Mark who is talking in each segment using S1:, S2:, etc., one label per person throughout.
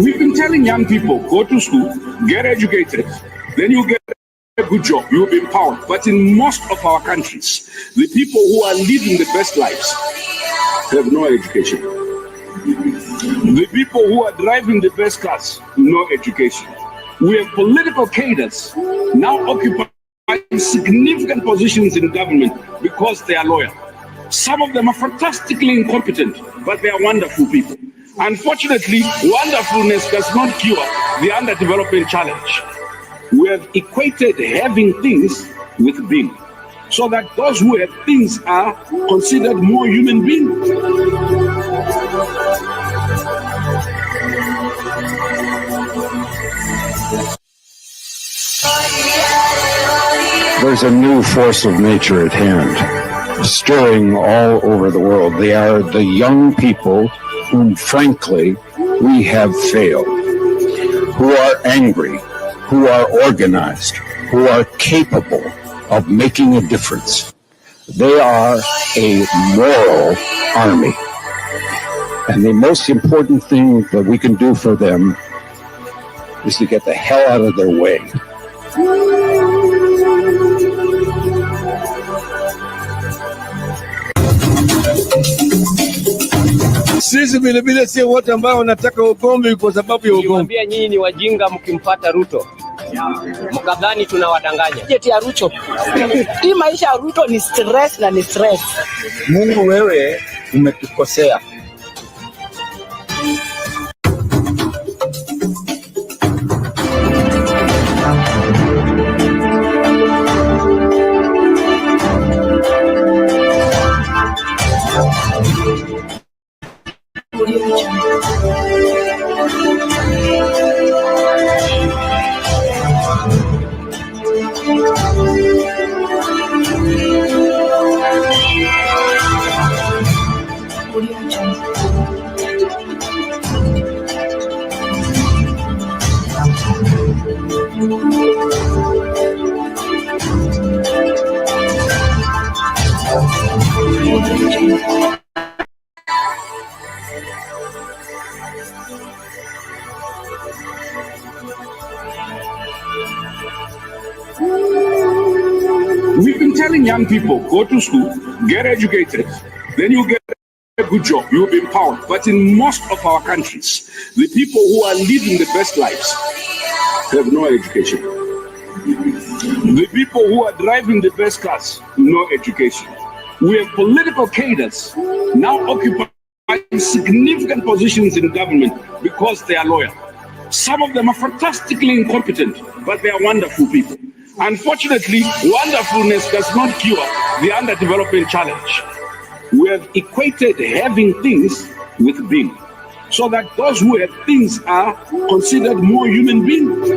S1: We've been telling young people, go to school, get educated, then you get a good job, you'll be empowered. But in most of our countries, the people who are living the best lives have no education. The people who are driving the best cars, no education. We have political cadres now occupying significant positions in government because they are loyal. Some of them are fantastically incompetent, but they are wonderful people. Unfortunately, wonderfulness does not cure the underdevelopment challenge. We have equated having things with being, so that those who have things are considered more human beings.
S2: There's a new force of nature at hand, stirring all over the world. They are the young people whom, frankly, we have failed, who are angry, who are organized, who are capable of making a difference. They are a moral army. And the most important thing that we can do for them is to get the hell out of their way.
S3: Sisi vile vile sio wote ambao wanataka ugomvi kwa sababu ya ugomvi.
S4: Niwaambia nyinyi ni wajinga mkimpata Ruto. Mkadhani tunawadanganya.
S5: Jeti ya Ruto. Hii maisha ya Ruto ni stress na ni stress.
S3: Mungu, wewe umetukosea.
S1: We've been telling young people, go to school, get educated, then you get a good job, you'll be empowered. But in most of our countries, the people who are living the best lives have no education. The people who are driving the best cars, no education. We have political cadres now occupying significant positions in government because they are loyal. Some of them are fantastically incompetent, but they are wonderful people. Unfortunately, wonderfulness does not cure the underdevelopment challenge. We have equated having things with being, so that those who have things are considered more human beings.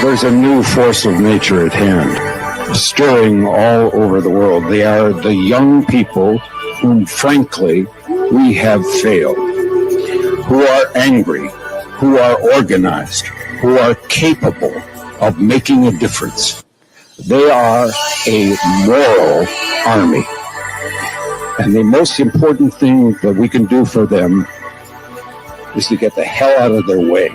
S2: There's a new force of nature at hand, stirring all over the world. They are the young people whom, frankly, we have failed, who are angry, who are organized, who are capable of making a difference. They are a moral army. And the most important thing that we can do for them is to get the hell out of their way.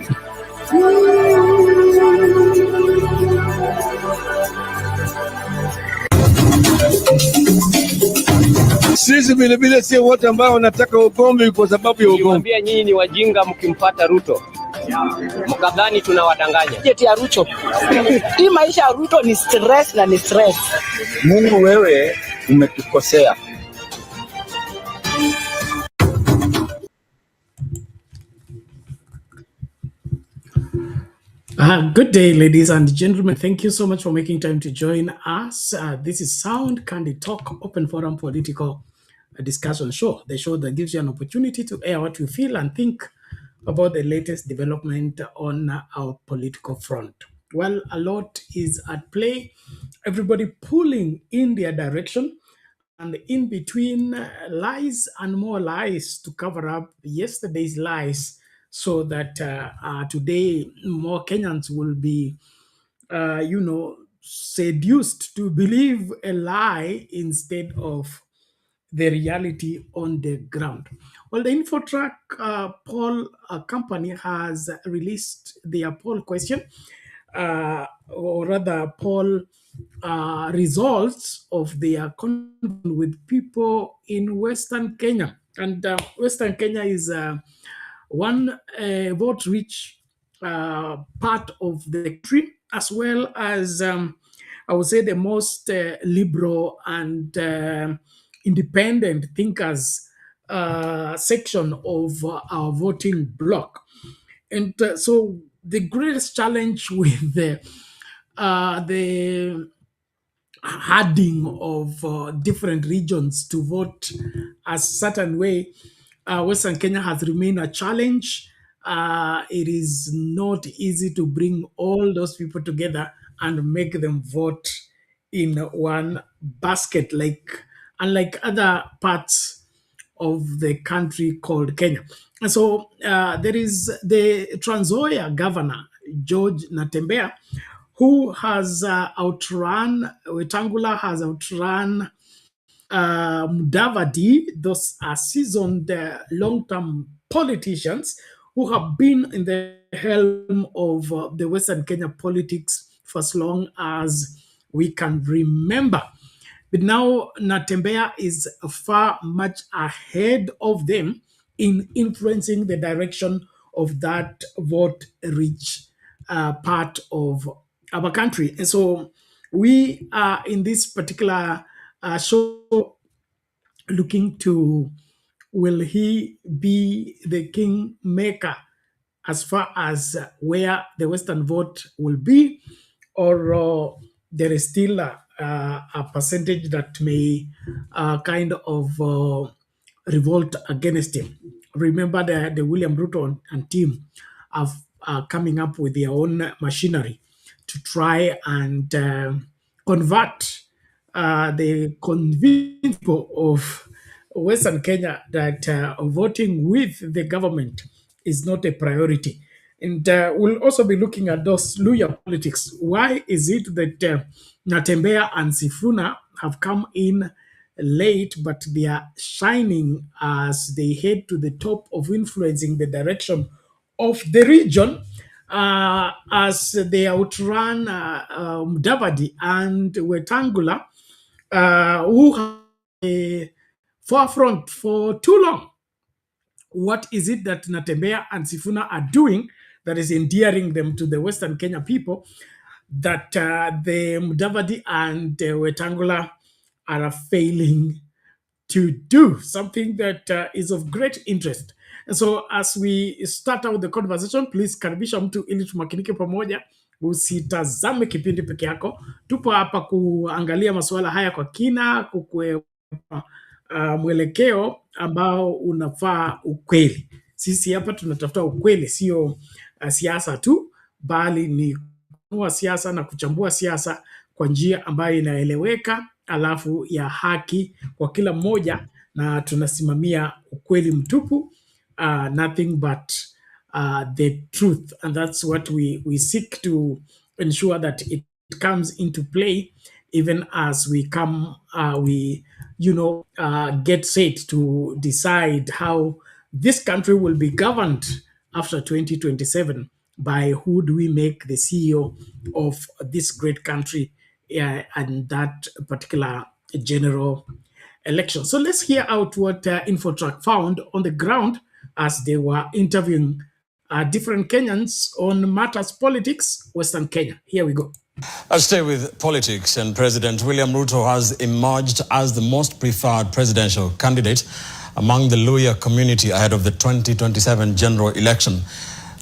S3: Sisi vile vile sio wote ambao wanataka ugomvi kwa sababu ya ugomvi.
S4: Niwaambia nyinyi ni wajinga mkimpata Ruto. Mkadhani tunawadanganya.
S5: Jeti ya Ruto. Hii maisha ya Ruto ni stress na ni stress.
S3: Mungu, wewe umetukosea.
S6: Good day, ladies and gentlemen. Thank you so much for making time to join us. This is Sound Candid Talk, open forum political discussion show. The show that gives you an opportunity to air what you feel and think about the latest development on our political front. Well, a lot is at play. Everybody pulling in their direction. and in between lies and more lies to cover up yesterday's lies, so that today more Kenyans will be, seduced to believe a lie instead of the reality on the ground. Well, the Infotrack poll company has released their poll question, or rather, poll results of their conversation with people in Western Kenya. And Western Kenya is one vote-rich part of the country, as well as I would say the most liberal and independent thinkers section of our voting bloc. And so the greatest challenge with the adding of different regions to vote a certain way, Western Kenya has remained a challenge. It is not easy to bring all those people together and make them vote in one basket, unlike other parts of the country called Kenya. And so there is the Trans Nzoia governor, George Natembeya, who has outrun, Wetangula has outrun Mudavadi. Those are seasoned long-term politicians who have been in the helm of the Western Kenya politics for as long as we can remember. But now Natembeya is far much ahead of them in influencing the direction of that vote-rich part of our country. And so we are in this particular show looking to, will he be the kingmaker as far as where the Western vote will be, or there is still a percentage that may kind of revolt against him. Remember the William Ruto and team are coming up with their own machinery to try and convert the convinced people of Western Kenya that voting with the government is not a priority. And we'll also be looking at those Luya politics. Why is it that Natembeya and Sifuna have come in late, but they are shining as they head to the top of influencing the direction of the region, as they outrun Mudavadi and Wetangula, who have a forefront for too long. What is it that Natembeya and Sifuna are doing that is endearing them to the Western Kenya people that the Mudavadi and Wetangula are failing to do? Something that is of great interest. And so as we start out the conversation, please karibisha mtu ili tumakinike pamoja, usitazame kipindi peke yako. Tupo hapa kuangalia masuala haya kwa kina, kukwe mwelekeo ambao unafaa ukweli. Sisi hapa tunatafuta ukweli, sio siasa tu, bali ni kuwa siasa na kuchambua siasa kwa njia ambayo inaeleweka, alafu ya haki kwa kila mmoja, na tunasimamia ukweli mtupu, nothing but the truth, and that's what we seek to ensure that it comes into play, even as we come, get set to decide how this country will be governed after 2027. By who do we make the CEO of this great country and that particular general election? So let's hear out what Infotrack found on the ground as they were interviewing different Kenyans on matters politics, Western Kenya. Here we go.
S7: I'll stay with politics, and President William Ruto has emerged as the most preferred presidential candidate among the Luya community ahead of the 2027 general election.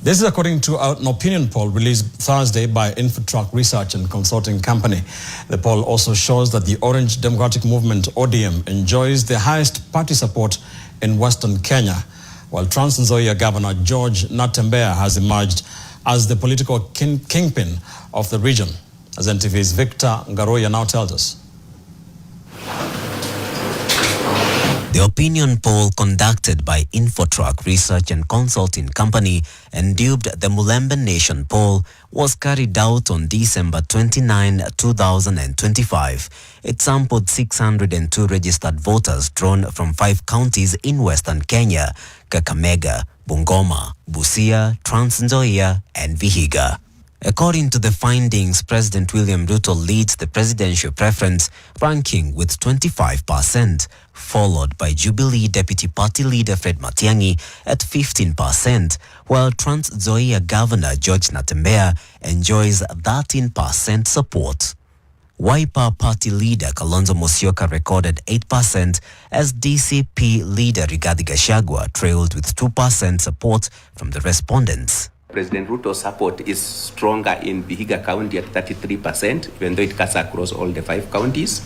S7: This is according to an opinion poll released Thursday by Infotrack Research and Consulting Company. The poll also shows that the Orange Democratic Movement, ODM, enjoys the highest party support in Western Kenya, while Trans Nzoia Governor George Natembeya has emerged as the political kingpin of the region. As NTV's Victor Ngaroya now tells us.
S8: The opinion poll conducted by Infotrack Research and Consulting Company and dubbed the Mulembe Nation poll was carried out on December 29, 2025. It sampled 602 registered voters drawn from 5 counties in Western Kenya: Kakamega, Bungoma, Busia, Trans Nzoia, and Vihiga. According to the findings, President William Ruto leads the presidential preference, ranking with 25%, followed by Jubilee Deputy Party Leader Fred Matiang'i at 15%, while Trans Nzoia Governor George Natembeya enjoys 13% support. Wiper Party Leader Kalonzo Musyoka recorded 8%, as DCP Leader Rigathi Gachagua trailed with 2% support from the respondents.
S9: President Ruto's support is stronger in Vihiga County at 33%, even though it cuts across all the 5 counties.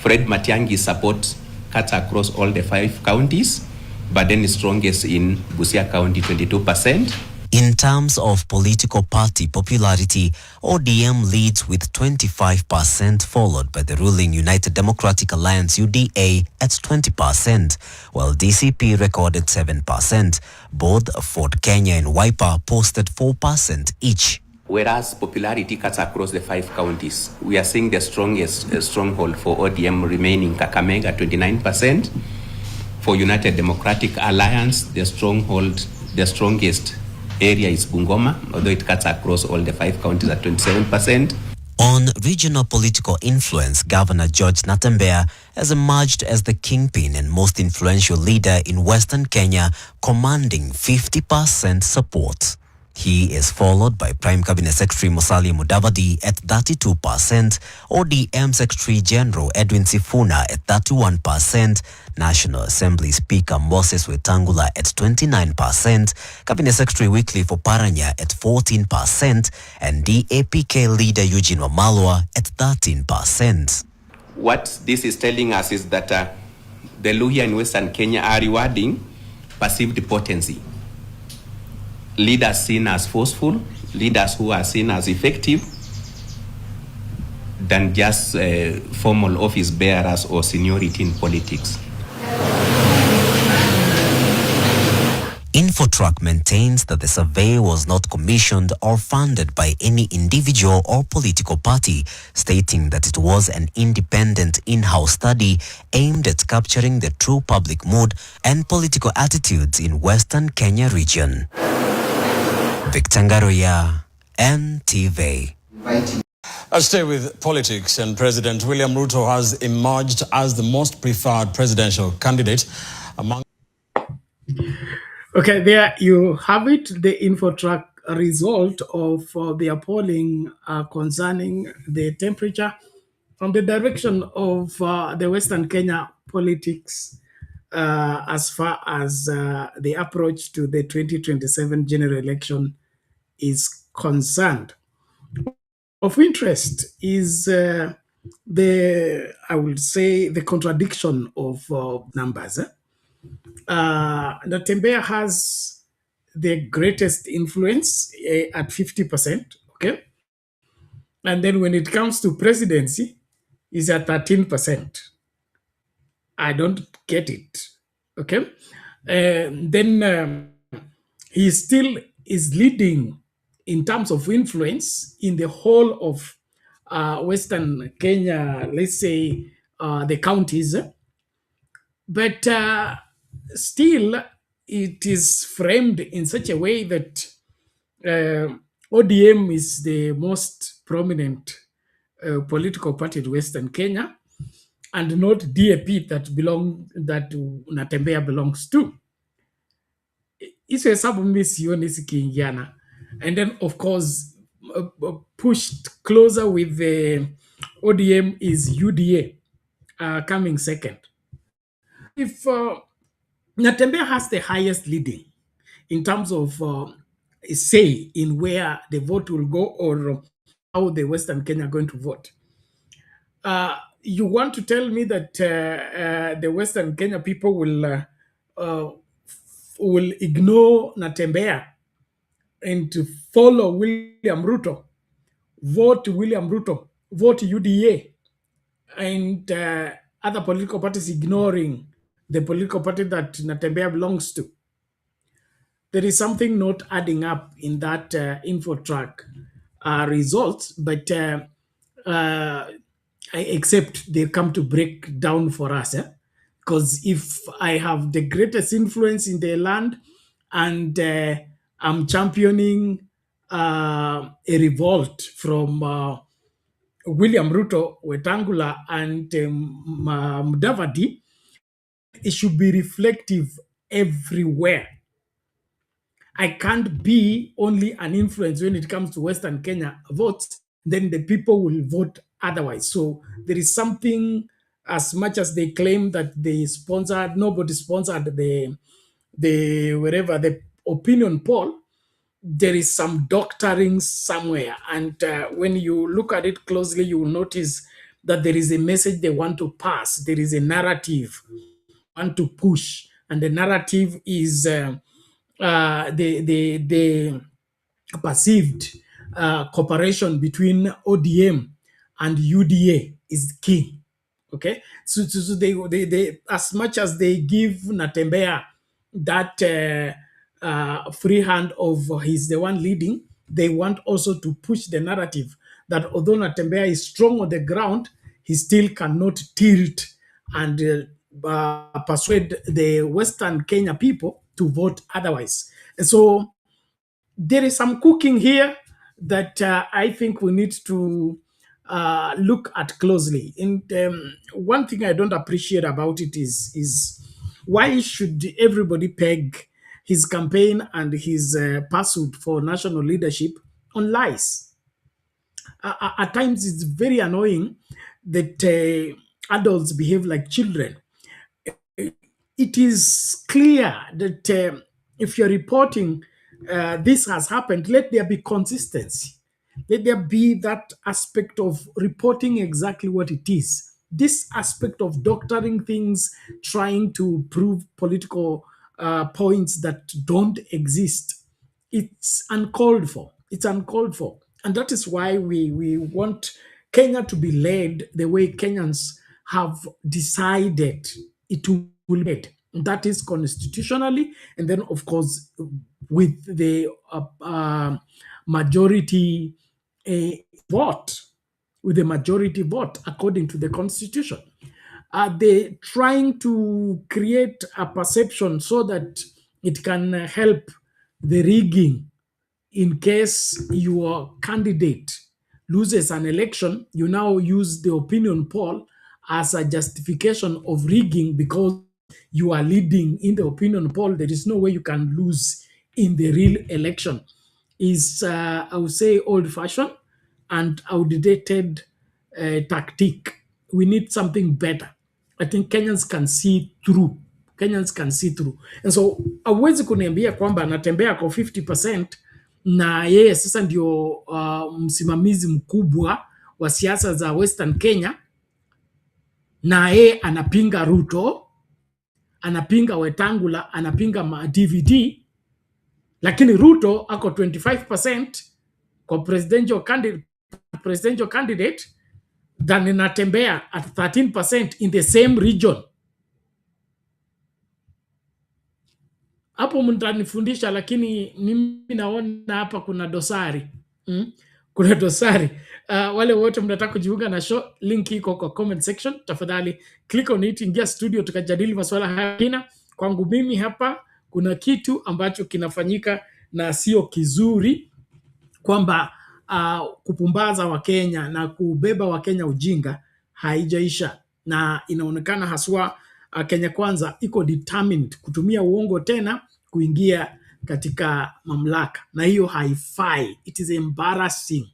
S9: Fred Matiang'i's support cuts across all the 5 counties, but then is strongest in Busia County, 22%.
S8: In terms of political party popularity, ODM leads with 25%, followed by the ruling United Democratic Alliance UDA at 20%, while DCP recorded 7%. Both Ford Kenya and Wiper posted 4% each.
S9: Whereas popularity cuts across the 5 counties, we are seeing the strongest stronghold for ODM remaining Kakamega, 29%. For United Democratic Alliance, the strongest area is Bungoma, although it cuts across all the 5 counties at 27%.
S8: On regional political influence, Governor George Natembeya has emerged as the kingpin and most influential leader in Western Kenya, commanding 50% support. He is followed by Prime Cabinet Secretary Musalia Mudavadi at 32%, ODM Secretary General Edwin Sifuna at 31%, National Assembly Speaker Moses Wetangula at 29%, Cabinet Secretary Wycliffe Oparanya at 14%, and DAPK Leader Eugene Wamalwa at 13%.
S9: What this is telling us is that the Luhya in Western Kenya are rewarding perceived potency. Leaders seen as forceful, leaders who are seen as effective, than just formal office bearers or seniority in politics.
S8: Infotrack maintains that the survey was not commissioned or funded by any individual or political party, stating that it was an independent in-house study aimed at capturing the true public mood and political attitudes in Western Kenya region. Victor Ngaruya, NTV.
S7: I'll stay with politics, and President William Ruto has emerged as the most preferred presidential candidate among...
S6: Okay, there you have it, the Infotrack result of the polling concerning the temperature from the direction of the Western Kenya politics as far as the approach to the 2027 general election is concerned. Of interest is I would say, the contradiction of numbers. Natembeya has the greatest influence at 50%, okay? And then when it comes to presidency, is at 13%. I don't get it, okay? Then he still is leading in terms of influence in the whole of Western Kenya, let's say the counties. But still, it is framed in such a way that ODM is the most prominent political party in Western Kenya, and not DAP that Natembeya belongs to. And then, of course, pushed closer with the ODM is UDA coming second. If Natembeya has the highest leading in terms of say in where the vote will go or how the Western Kenya are going to vote, you want to tell me that the Western Kenya people will ignore Natembeya and to follow William Ruto, vote William Ruto, vote UDA, and other political parties ignoring the political party that Natembeya belongs to. There is something not adding up in that InfoTrack results, but I accept they come to break down for us. Because if I have the greatest influence in the land and I'm championing a revolt from William Ruto, Wetangula, and Mudavadi, it should be reflective everywhere. I can't be only an influence when it comes to Western Kenya votes, then the people will vote otherwise. So there is something, as much as they claim that they sponsored, nobody sponsored the opinion poll, there is some doctoring somewhere. And when you look at it closely, you will notice that there is a message they want to pass. There is a narrative want to push, and the narrative is the perceived cooperation between ODM and UDA is key. Okay, so they as much as they give Natembeya that free hand of he's the one leading, they want also to push the narrative that although Natembeya is strong on the ground, he still cannot tilt and persuade the Western Kenya people to vote otherwise. And so there is some cooking here that I think we need to look at closely. And one thing I don't appreciate about it is why should everybody peg his campaign and his pursuit for national leadership on lies? At times, it's very annoying that adults behave like children. It is clear that if you're reporting this has happened, let there be consistency. Let there be that aspect of reporting exactly what it is. This aspect of doctoring things, trying to prove political points that don't exist, it's uncalled for. It's uncalled for. And that is why we want Kenya to be led the way Kenyans have decided it will be led. That is constitutionally, and then, of course, with the majority vote, with the majority vote according to the constitution. Are they trying to create a perception so that it can help the rigging in case your candidate loses an election? You now use the opinion poll as a justification of rigging because you are leading in the opinion poll. There is no way you can lose in the real election. Is I would say old-fashioned and outdated tactic. We need something better. I think Kenyans can see through. Kenyans can see through. And so hauwezi kuniambia kwamba anatembea kwa 50% na yeye sasa ndio msimamizi mkubwa wa siasa za Western Kenya, na yeye anapinga Ruto, anapinga Wetangula, anapinga DVD, lakini Ruto ako 25% kwa presidential candidate than Natembeya at 13% in the same region. Hapo mtanifundisha, lakini mimi naona hapa kuna dosari. Kuna dosari. Wale wote mnataka kujiunga na show, link iko kwa comment section. Tafadhali click on it, ingia studio tukajadili masuala haya kina. Kwangu mimi hapa kuna kitu ambacho kinafanyika na sio kizuri, kwamba kupumbaza Wakenya na kubeba Wakenya ujinga haijaisha, na inaonekana haswa Kenya Kwanza iko determined kutumia uongo tena kuingia katika mamlaka, na hiyo haifai. It is embarrassing.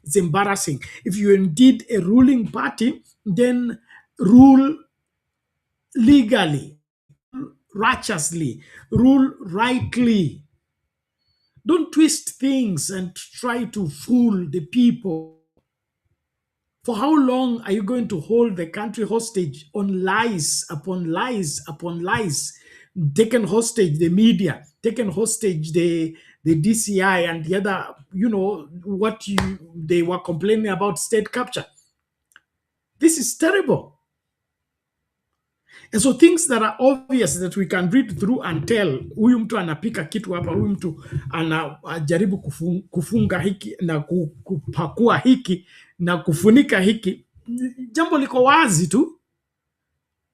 S6: It's embarrassing. If you indeed a ruling party, then rule legally, righteously, rule rightly. Don't twist things and try to fool the people. For how long are you going to hold the country hostage on lies upon lies upon lies? Taken hostage the media, taken hostage the DCI and the other, they were complaining about state capture. This is terrible. And so things that are obvious that we can read through and tell, huyu mtu anapika kitu hapa, huyu mtu anajaribu kufunga hiki na kupakua hiki na kufunika hiki, jambo liko wazi tu,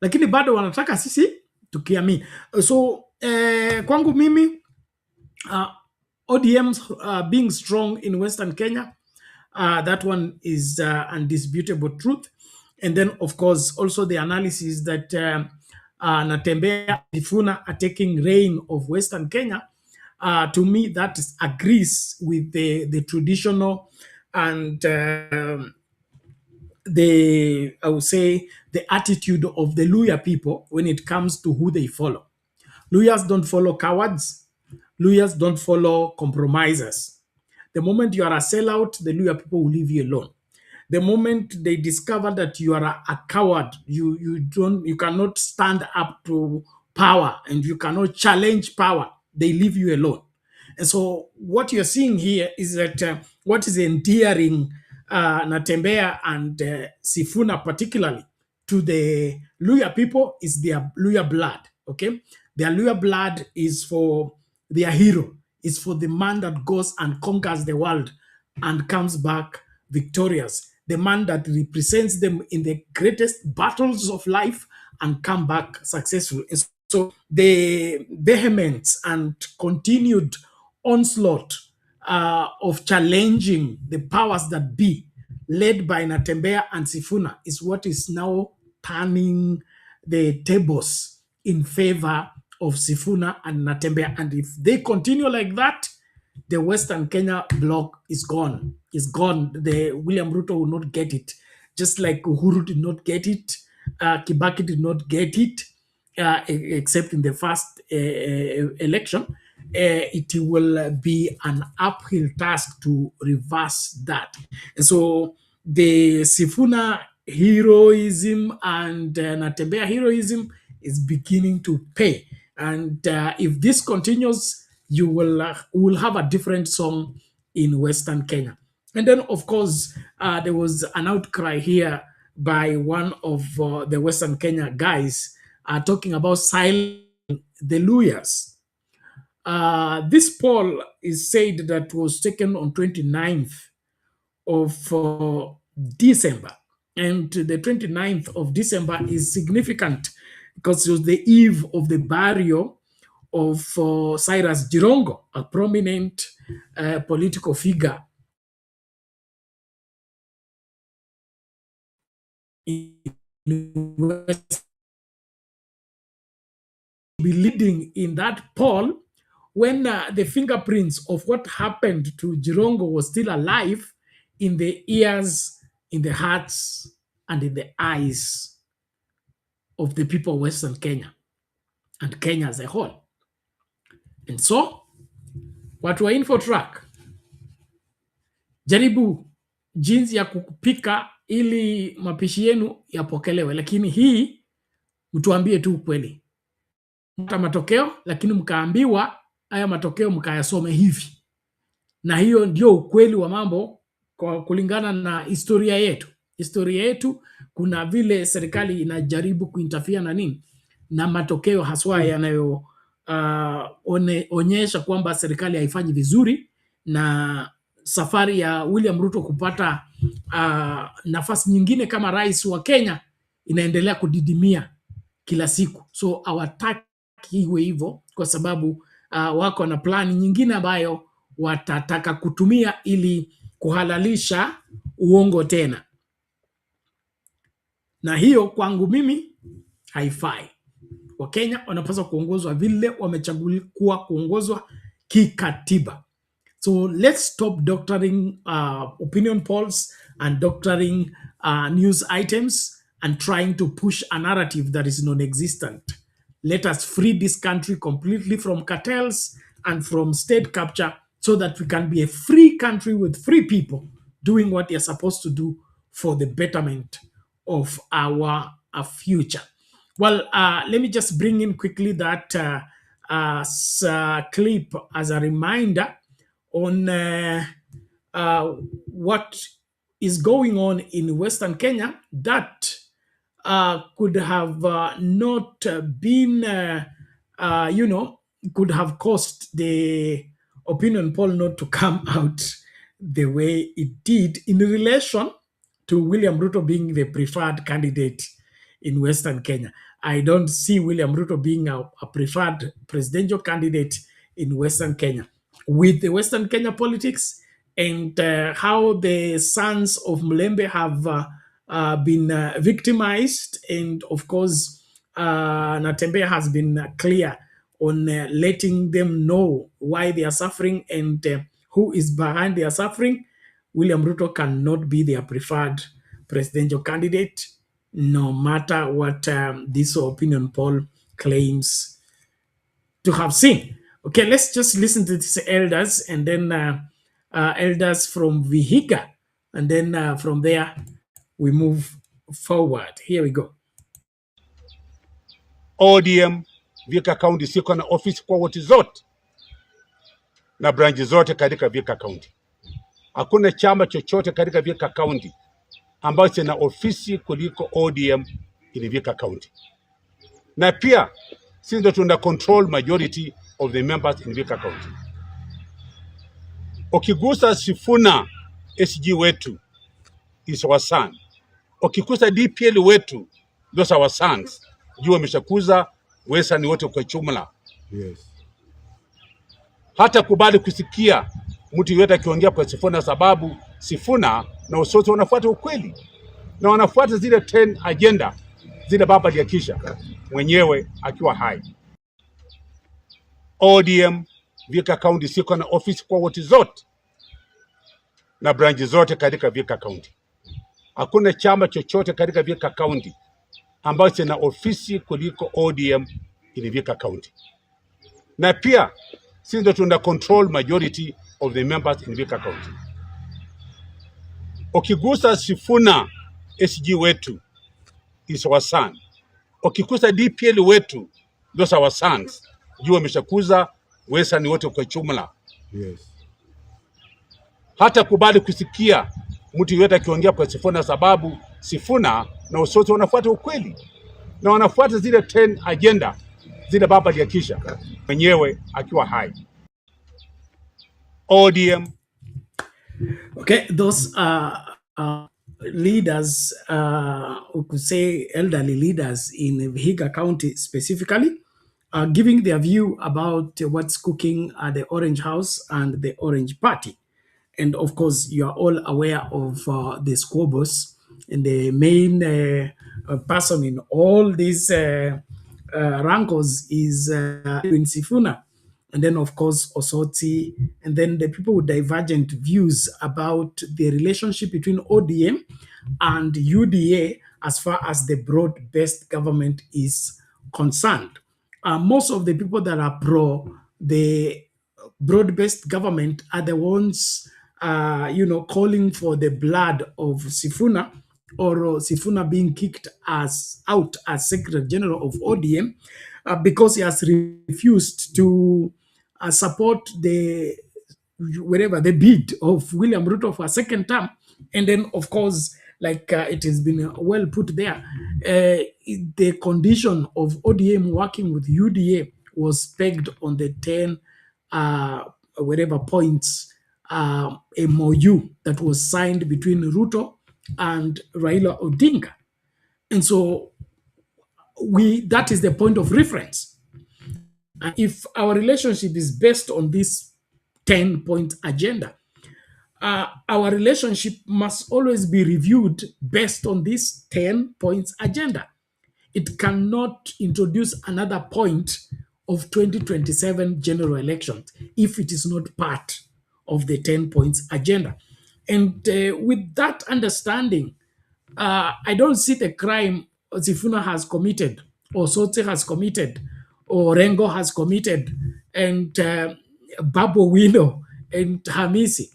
S6: lakini bado wanataka sisi tukiamini. So kwangu mimi ODM being strong in Western Kenya, that one is undisputable truth. And then, of course, also the analysis that Natembeya and Sifuna are taking reign of Western Kenya. To me, that agrees with the traditional and I would say the attitude of the Luya people when it comes to who they follow. Luyas don't follow cowards. Luyas don't follow compromisers. The moment you are a sellout, the Luya people will leave you alone. The moment they discover that you are a coward, you cannot stand up to power and you cannot challenge power, they leave you alone. And so what you're seeing here is that what is endearing Natembeya and Sifuna particularly to the Luya people is their Luya blood, okay? Their Luya blood is for their hero, is for the man that goes and conquers the world and comes back victorious, the man that represents them in the greatest battles of life and come back successful. And so the vehement and continued onslaught of challenging the powers that be, led by Natembeya and Sifuna, is what is now turning the tables in favor of Sifuna and Natembeya. And if they continue like that, the Western Kenya bloc is gone. It's gone. The William Ruto will not get it. Just like Uhuru did not get it, Kibaki did not get it, except in the first election. It will be an uphill task to reverse that. And so the Sifuna heroism and Natembeya heroism is beginning to pay. And if this continues, you will have a different song in Western Kenya. And then, of course, there was an outcry here by one of the Western Kenya guys talking about silencing the Luyas. This poll is said that was taken on 29th of December. And the 29th of December is significant because it was the eve of the burial of Cyrus Jirongo, a prominent political figure in be leading in that poll when the fingerprints of what happened to Jirongo was still alive in the ears, in the hearts, and in the eyes of the people of Western Kenya and Kenya as a whole. And so, watu wa Infotrack, jaribu jinsi ya kupika ili mapishi yenu yapokelewe, lakini hii mtuambie tu ukweli. Mta matokeo, lakini mkaambiwa haya matokeo mkayasome hivi. Na hiyo ndio ukweli wa mambo kwa kulingana na historia yetu. Historia yetu, kuna vile serikali inajaribu kuinterfere na nini na matokeo haswa yanayo onyesha kwamba serikali haifanyi vizuri, na safari ya William Ruto kupata nafasi nyingine kama rais wa Kenya inaendelea kudidimia kila siku. So hawataki iwe hivyo kwa sababu wako na plani nyingine ambayo watataka kutumia ili kuhalalisha uongo tena, na hiyo kwangu mimi haifai. Wakenya wanapaswa kuongozwa vile wamechaguliwa kuongozwa kikatiba. So let's stop doctoring opinion polls and doctoring news items and trying to push a narrative that is non-existent. Let us free this country completely from cartels and from state capture so that we can be a free country with free people doing what they're supposed to do for the betterment of our future. Well, let me just bring in quickly that clip as a reminder on what is going on in Western Kenya that could have not been, could have caused the opinion poll not to come out the way it did in relation to William Ruto being the preferred candidate in Western Kenya. I don't see William Ruto being a preferred presidential candidate in Western Kenya. With the Western Kenya politics and how the sons of Mulembe have been victimized, and of course, Natembeya has been clear on letting them know why they are suffering and who is behind their suffering. William Ruto cannot be their preferred presidential candidate, no matter what this opinion poll claims to have seen. Okay, let's just listen to these elders and then elders from Vihiga, and then from there we move forward. Here we go.
S10: ODM Vihiga County siko na ofisi kwa woti zote na branchi zote katika Vihiga County. Hakuna chama chochote katika Vihiga County ambacho kina ofisi kuliko ODM in Vihiga County. Na pia sisi ndio tuna control majority of the members in Vihiga County. Ukigusa Sifuna SG wetu is our son. Ukigusa DPL wetu those our sons. Jua ameshakuza Western wote kwa jumla. Yes. Hata kubali kusikia mtu yote akiongea kwa Sifuna, sababu Sifuna na Osotsi wanafuata ukweli na wanafuata zile 10 agenda zile baba aliyakisha mwenyewe akiwa hai. ODM Vihiga County siko na ofisi kwa woti zote na branchi zote katika Vihiga County. Hakuna chama chochote katika Vihiga County ambacho kina ofisi kuliko ODM in Vihiga County. Na pia sisi ndio tuna control majority of the members in Vihiga County. Ukigusa Sifuna SG wetu is our son. Ukigusa DPL wetu those our sons. Jua ameshakuza Western wote kwa jumla. Yes. Hata kubali kusikia mtu yote akiongea kwa Sifuna, sababu Sifuna na Osotsi wanafuata ukweli na wanafuata zile 10 agenda zile baba aliyakisha mwenyewe akiwa hai. ODM.
S6: Okay, those leaders, we could say elderly leaders in Vihiga County specifically, are giving their view about what's cooking at the Orange House and the Orange Party. And of course, you are all aware of the squabbles, and the main person in all these rankles is Edwin Sifuna. And then, of course, Osotsi, and then the people with divergent views about the relationship between ODM and UDA as far as the broad-based government is concerned. Most of the people that are pro the broad-based government are the ones, calling for the blood of Sifuna, or Sifuna being kicked out as Secretary General of ODM because he has refused to support the bid of William Ruto for a second term. And then, of course, like it has been well put there, the condition of ODM working with UDA was pegged on the 10 points MOU that was signed between Ruto and Raila Odinga. And so that is the point of reference. If our relationship is based on this 10-point agenda, our relationship must always be reviewed based on this 10 points agenda. It cannot introduce another point of 2027 general elections if it is not part of the 10 points agenda. And with that understanding, I don't see the crime Sifuna has committed, or Osotsi has committed, or Rengo has committed, and Babu Wino and Hamisi.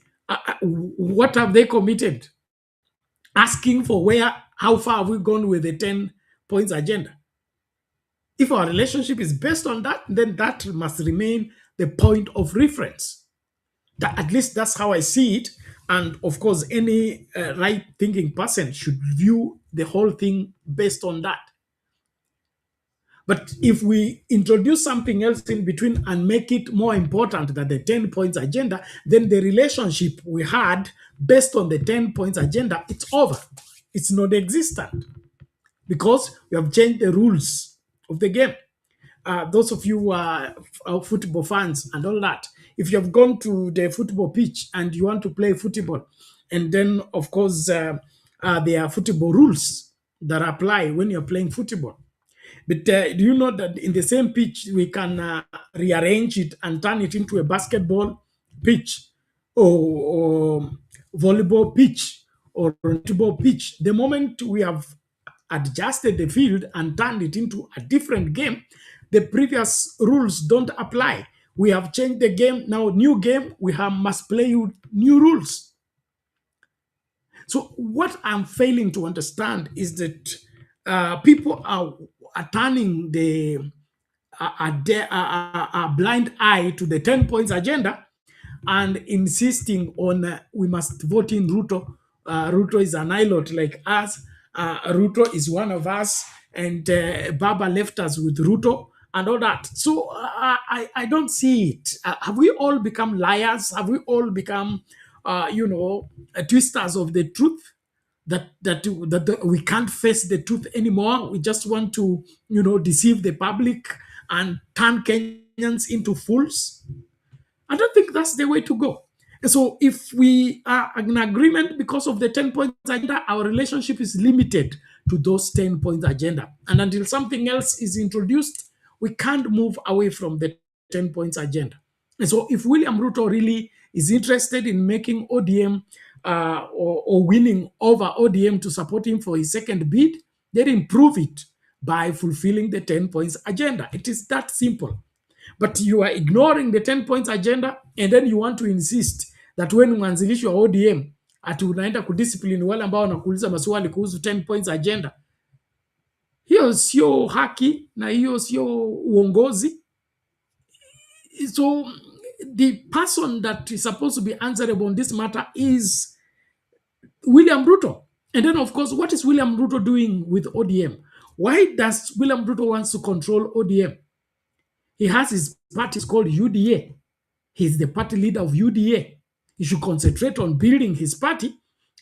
S6: What have they committed? Asking for how far have we gone with the 10 points agenda? If our relationship is based on that, then that must remain the point of reference. At least that's how I see it. And of course, any right-thinking person should view the whole thing based on that. But if we introduce something else in between and make it more important than the 10 points agenda, then the relationship we had based on the 10 points agenda, it's over. It's not existent because we have changed the rules of the game. Those of you who are football fans and all that, if you have gone to the football pitch and you want to play football, and then, of course, there are football rules that apply when you're playing football. But do you know that in the same pitch, we can rearrange it and turn it into a basketball pitch or volleyball pitch or netball pitch? The moment we have adjusted the field and turned it into a different game, the previous rules don't apply. We have changed the game. Now, new game, must play with new rules. So what I'm failing to understand is that people are turning a blind eye to the 10 points agenda and insisting on we must vote in Ruto. Ruto is an island like us. Ruto is one of us, and Baba left us with Ruto and all that. So I don't see it. Have we all become liars? Have we all become, twisters of the truth? That we can't face the truth anymore. We just want to, deceive the public and turn Kenyans into fools. I don't think that's the way to go. And so if we are in agreement because of the 10 points agenda, our relationship is limited to those 10 points agenda. And until something else is introduced, we can't move away from the 10 points agenda. And so if William Ruto really is interested in making ODM or winning over ODM to support him for his second bid, then improve it by fulfilling the 10 points agenda. It is that simple. But you are ignoring the 10 points agenda, and then you want to insist that when mwanzilishi wa ODM ati unaenda kudiscipline wale ambao wanakuuliza maswali kuhusu 10 points agenda. Hiyo sio haki na hiyo sio uongozi. So the person that is supposed to be answerable on this matter is William Ruto. And then, of course, what is William Ruto doing with ODM? Why does William Ruto wants to control ODM? He has his party called UDA. He's the party leader of UDA. He should concentrate on building his party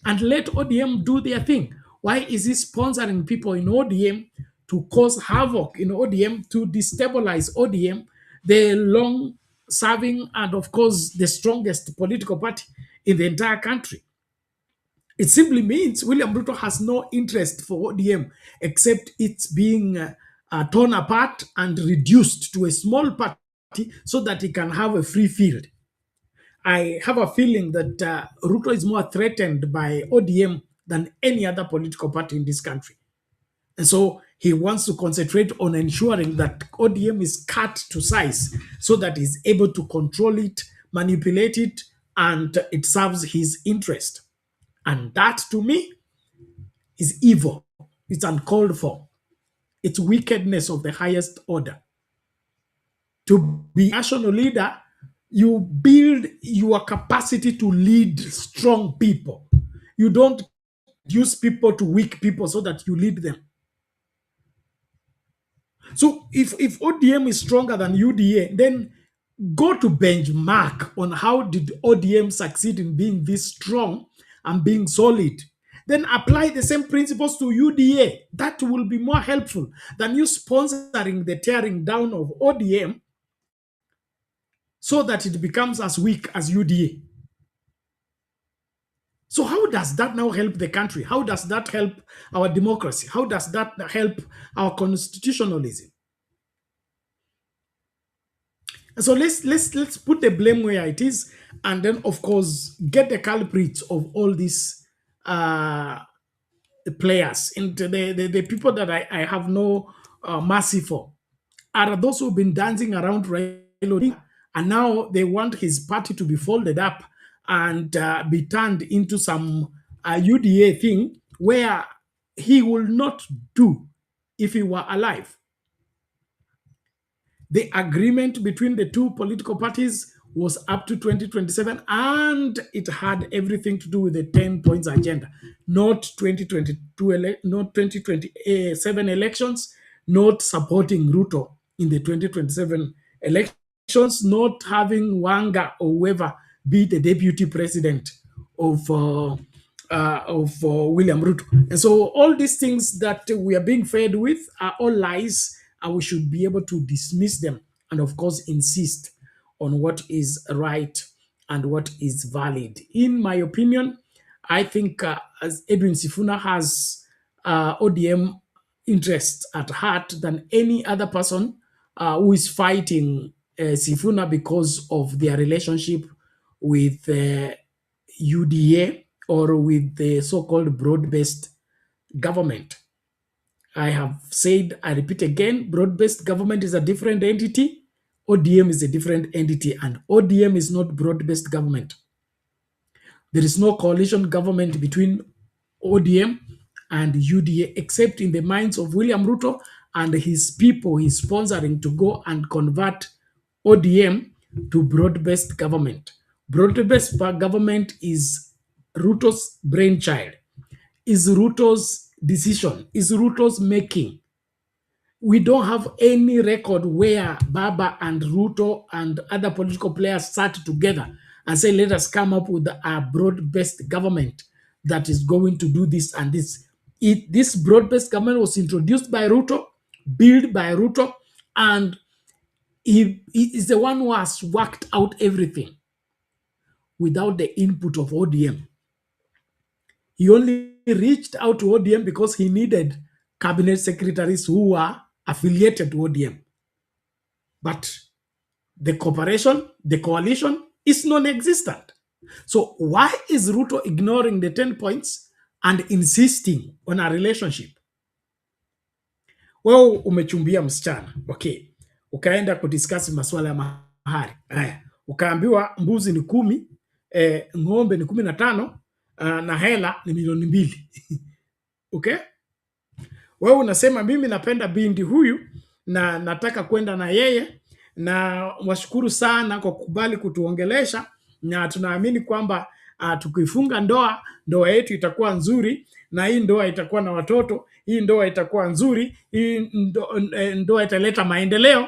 S6: and let ODM do their thing. Why is he sponsoring people in ODM to cause havoc in ODM, to destabilize ODM, the long-serving and, of course, the strongest political party in the entire country? It simply means William Ruto has no interest for ODM except it's being torn apart and reduced to a small party so that he can have a free field. I have a feeling that Ruto is more threatened by ODM than any other political party in this country. And so he wants to concentrate on ensuring that ODM is cut to size so that he's able to control it, manipulate it, and it serves his interest. And that, to me, is evil. It's uncalled for. It's wickedness of the highest order. To be a national leader, you build your capacity to lead strong people. You don't use people to weak people so that you lead them. So if ODM is stronger than UDA, then go to benchmark on how did ODM succeed in being this strong and being solid. Then apply the same principles to UDA. That will be more helpful than you sponsoring the tearing down of ODM so that it becomes as weak as UDA. So how does that now help the country? How does that help our democracy? How does that help our constitutionalism? So let's put the blame where it is, and then of course get the culprits of all these players. And the people that I have no mercy for are those who've been dancing around Raila, and now they want his party to be folded up and be turned into some UDA thing where he will not do if he were alive. The agreement between the two political parties was up to 2027, and it had everything to do with the 10 points agenda, not 2022, not 2027 elections, not supporting Ruto in the 2027 elections, not having Wanga or whoever be the deputy president of William Ruto. And so all these things that we are being fed with are all lies, and we should be able to dismiss them and, of course, insist on what is right and what is valid. In my opinion, I think as Edwin Sifuna has ODM interests at heart than any other person who is fighting Sifuna because of their relationship with UDA or with the so-called broad-based government. I have said, I repeat again, broad-based government is a different entity. ODM is a different entity, and ODM is not broad-based government. There is no coalition government between ODM and UDA, except in the minds of William Ruto and his people he's sponsoring to go and convert ODM to broad-based government. Broad-based government is Ruto's brainchild, is Ruto's decision, is Ruto's making. We don't have any record where Baba and Ruto and other political players sat together and say, let us come up with a broad-based government that is going to do this and this. This broad-based government was introduced by Ruto, built by Ruto, and he is the one who has worked out everything without the input of ODM. He only reached out to ODM because he needed cabinet secretaries who were affiliated to ODM. But the cooperation, the coalition is non-existent. So why is Ruto ignoring the 10 points and insisting on a relationship? Well, umechumbia msichana, okay. Ukaenda kudiscuss masuala ya mahari. Ukaambiwa mbuzi ni 10, ng'ombe ni 15, na hela ni milioni 2. Okay? Wewe unasema mimi napenda binti huyu na nataka kwenda na yeye, na washukuru sana kwa kukubali kutuongelesha, na tunaamini kwamba tukifunga ndoa yetu itakuwa nzuri, na hii ndoa itakuwa na watoto, hii ndoa itakuwa nzuri, hii ndoa italeta maendeleo.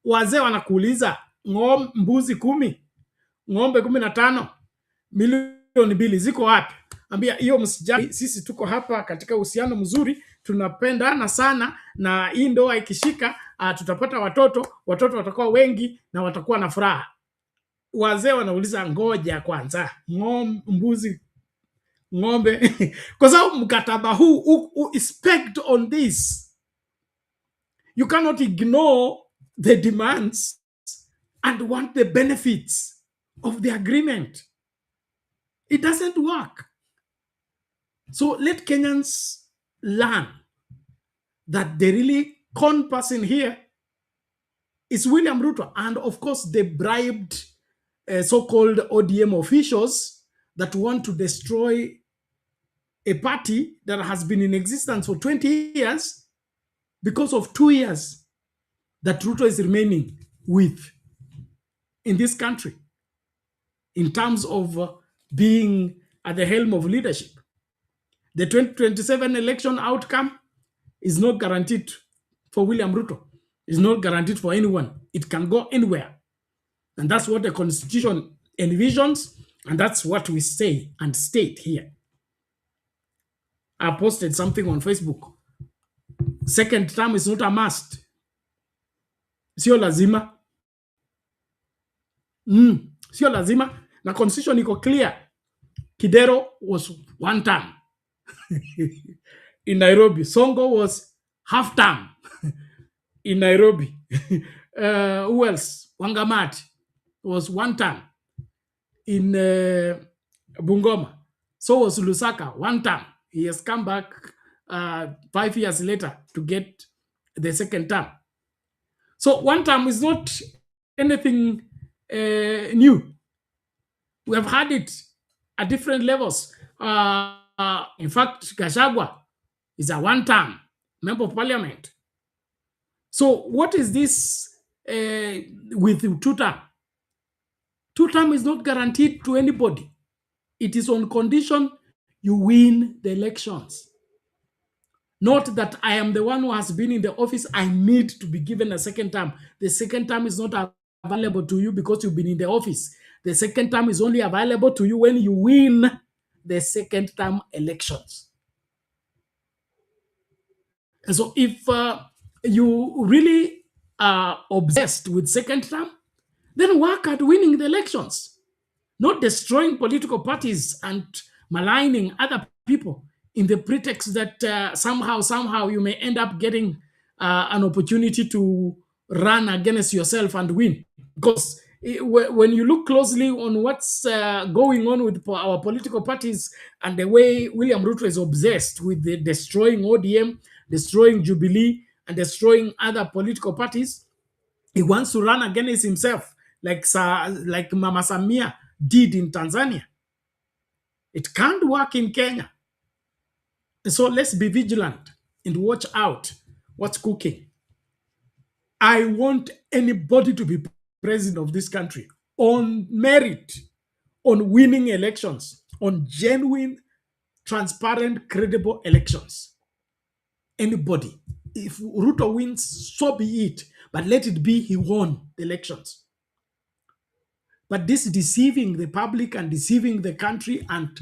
S6: Wazee wanakuuliza mbuzi 10, ng'ombe 15, milioni 2 ziko wapi? Ambia hiyo msijali, sisi tuko hapa katika uhusiano mzuri, tunapendana sana, na hii ndoa ikishika tutapata watoto watakuwa wengi na watakuwa na furaha. Wazee wanauliza ngoja kwanza, mbuzi, ng'ombe kwa sababu mkataba huu is pegged on this. You cannot ignore the demands and want the benefits of the agreement. It doesn't work. So let Kenyans learn that the really con person here is William Ruto, and of course the bribed so-called ODM officials that want to destroy a party that has been in existence for 20 years because of 2 years that Ruto is remaining with in this country in terms of being at the helm of leadership. The 2027 election outcome is not guaranteed for William Ruto. It's not guaranteed for anyone. It can go anywhere. And that's what the Constitution envisions, and that's what we say and state here. I posted something on Facebook. Second term is not a must. Sio lazima. Sio lazima. Na Constitution iko clear. Kidero was 1 term. In Nairobi. Songo was half term in Nairobi. Who else? Wangamati was 1 term in Bungoma. So was Lusaka, 1 term. He has come back 5 years later to get the second term. So 1 term is not anything new. We have had it at different levels. In fact, Gachagua is a 1 term member of parliament. So what is this with 2 term? Two-term is not guaranteed to anybody. It is on condition you win the elections. Not that I am the one who has been in the office, I need to be given a second term. The second term is not available to you because you've been in the office. The second term is only available to you when you win the second term elections. And so if you really are obsessed with second term, then work at winning the elections, not destroying political parties and maligning other people in the pretext that somehow you may end up getting an opportunity to run against yourself and win. Because when you look closely on what's going on with our political parties and the way William Ruto is obsessed with the destroying ODM, destroying Jubilee, and destroying other political parties, he wants to run against himself, like Mama Samia did in Tanzania. It can't work in Kenya. So let's be vigilant and watch out what's cooking. I want anybody to be president of this country on merit, on winning elections, on genuine, transparent, credible elections. Anybody. If Ruto wins, so be it. But let it be he won the elections. But this deceiving the public and deceiving the country and,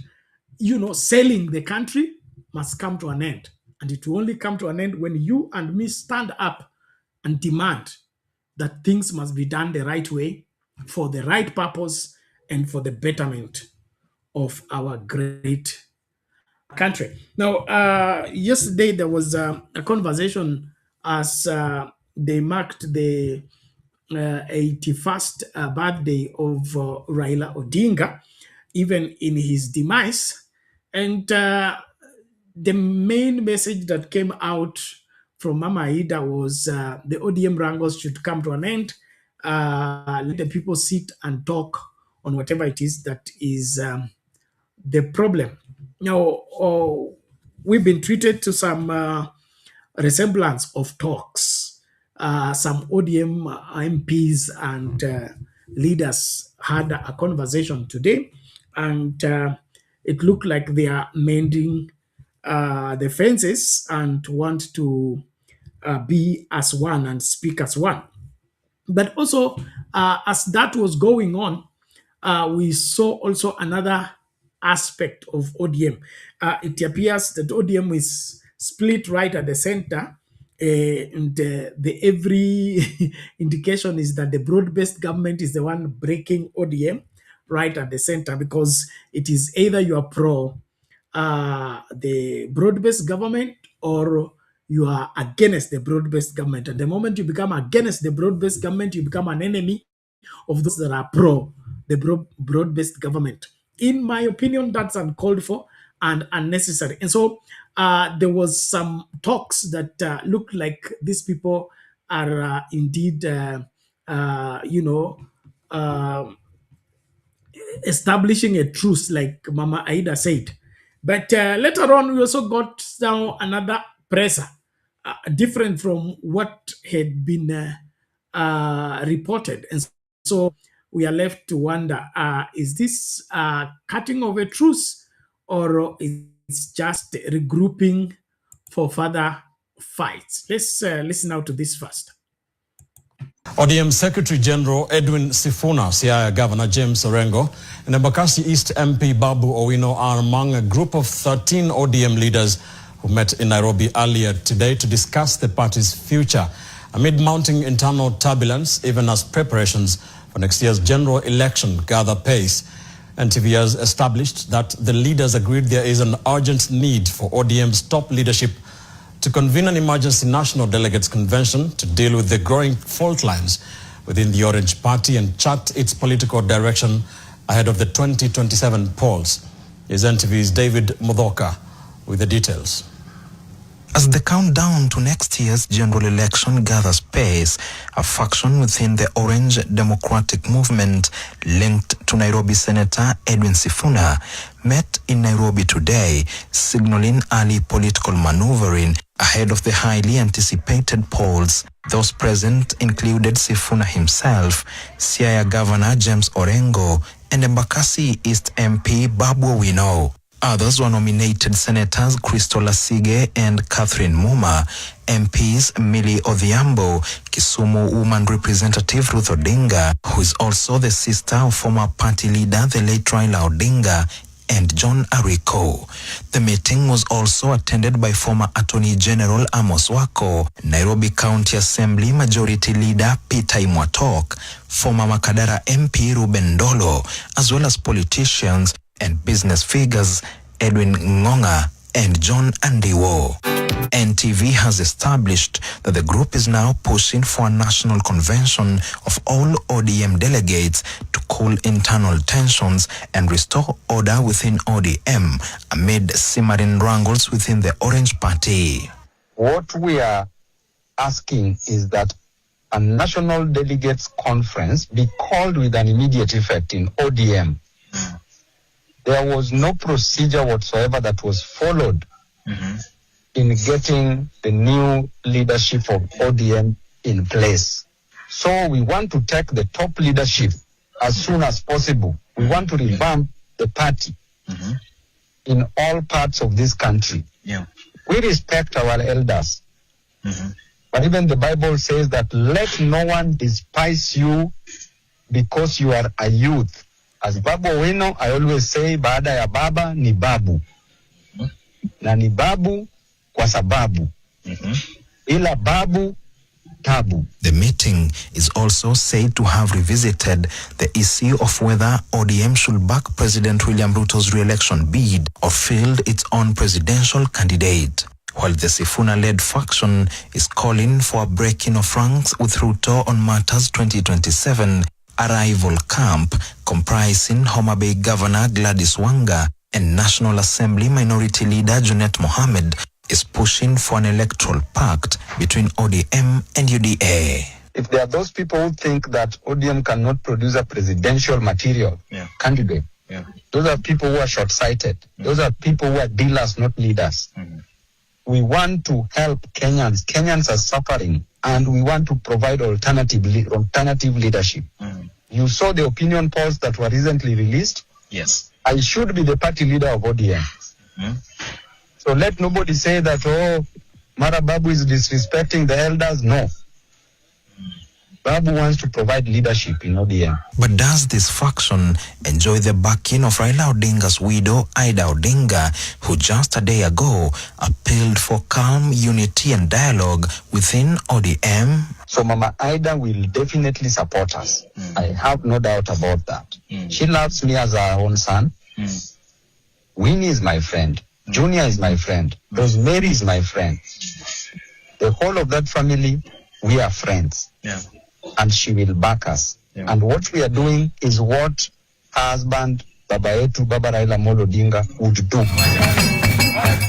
S6: selling the country must come to an end. And it will only come to an end when you and me stand up and demand that things must be done the right way, for the right purpose, and for the betterment of our great country. Now, yesterday there was a conversation as they marked the 81st birthday of Raila Odinga, even in his demise. And the main message that came out from Mama Ida was the ODM wrangles should come to an end. Let the people sit and talk on whatever it is that is the problem. Now, we've been treated to some resemblance of talks. Some ODM MPs and leaders had a conversation today, and it looked like they are mending the fences and want to be as one and speak as one. But also, as that was going on, we saw also another aspect of ODM. It appears that ODM is split right at the center, and the every indication is that the broad-based government is the one breaking ODM right at the center, because it is either you are pro the broad-based government or you are against the broad-based government. And the moment you become against the broad-based government, you become an enemy of those that are pro the broad-based government. In my opinion, that's uncalled for and unnecessary. And so there was some talks that looked like these people are indeed, establishing a truce, like Mama Aida said. But later on, we also got down another pressure, different from what had been reported. And so we are left to wonder, is this cutting of a truce, or is just regrouping for further fights? Let's listen out to this first.
S7: ODM Secretary General Edwin Sifuna, Siaya Governor James Orengo, and Embakasi East MP Babu Owino are among a group of 13 ODM leaders who met in Nairobi earlier today to discuss the party's future amid mounting internal turbulence, even as preparations for next year's general election gather pace. NTV has established that the leaders agreed there is an urgent need for ODM's top leadership to convene an emergency national delegates convention to deal with the growing fault lines within the Orange Party and chart its political direction ahead of the 2027 polls. Here's NTV's David Mudhoka with the details.
S11: As the countdown to next year's general election gathers pace, a faction within the Orange Democratic Movement linked to Nairobi Senator Edwin Sifuna met in Nairobi today, signaling early political maneuvering ahead of the highly anticipated polls. Those present included Sifuna himself, Siaya Governor James Orengo, and Embakasi East MP Babu Owino. Others were nominated Senators Crystal Asige and Catherine Muma, MPs Millie Odhiambo, Kisumu Woman Representative Ruth Odinga, who is also the sister of former party leader the late Raila Odinga, and John Ariko. The meeting was also attended by former Attorney General Amos Wako, Nairobi County Assembly Majority Leader Peter Imwatok, former Makadara MP Ruben Ndolo, as well as politicians and business figures Edwin Ngonga and John Andiwo. NTV has established that the group is now pushing for a national convention of all ODM delegates to cool internal tensions and restore order within ODM amid simmering wrangles within the Orange Party.
S12: What we are asking is that a national delegates conference be called with an immediate effect in ODM. There was no procedure whatsoever that was followed in getting the new leadership of ODM in place. So we want to take the top leadership as soon as possible. We want to revamp the party in all parts of this country. We respect our elders. But even the Bible says that let no one despise you because you are a youth. As Babu Owino, I always say, baada ya baba ni babu. Na ni babu kwa sababu. Ila babu tabu.
S11: The meeting is also said to have revisited the issue of whether ODM should back President William Ruto's re-election bid or field its own presidential candidate. While the Sifuna-led faction is calling for a breaking of ranks with Ruto on matters 2027, a rival camp comprising Homa Bay Governor Gladys Wanga and National Assembly Minority Leader Junet Mohammed is pushing for an electoral pact between ODM and UDA.
S12: If there are those people who think that ODM cannot produce a presidential material candidate, those are people who are short-sighted. Those are people who are dealers, not leaders. We want to help Kenyans. Kenyans are suffering, and we want to provide alternative leadership. You saw the opinion polls that were recently released.
S13: Yes.
S12: I should be the party leader of ODM. So let nobody say that, oh, Mara Babu is disrespecting the elders. No. Babu wants to provide leadership in ODM.
S11: But does this faction enjoy the backing of Raila Odinga's widow, Ida Odinga, who just a day ago appealed for calm, unity and dialogue within ODM?
S12: So Mama Ida will definitely support us. I have no doubt about that. She loves me as her own son. Winnie is my friend. Junior is my friend. Rosemary is my friend. The whole of that family, we are friends. And she will back us. And what we are doing is what her husband, Baba Etu, Baba Raila Amolo Odinga, would do.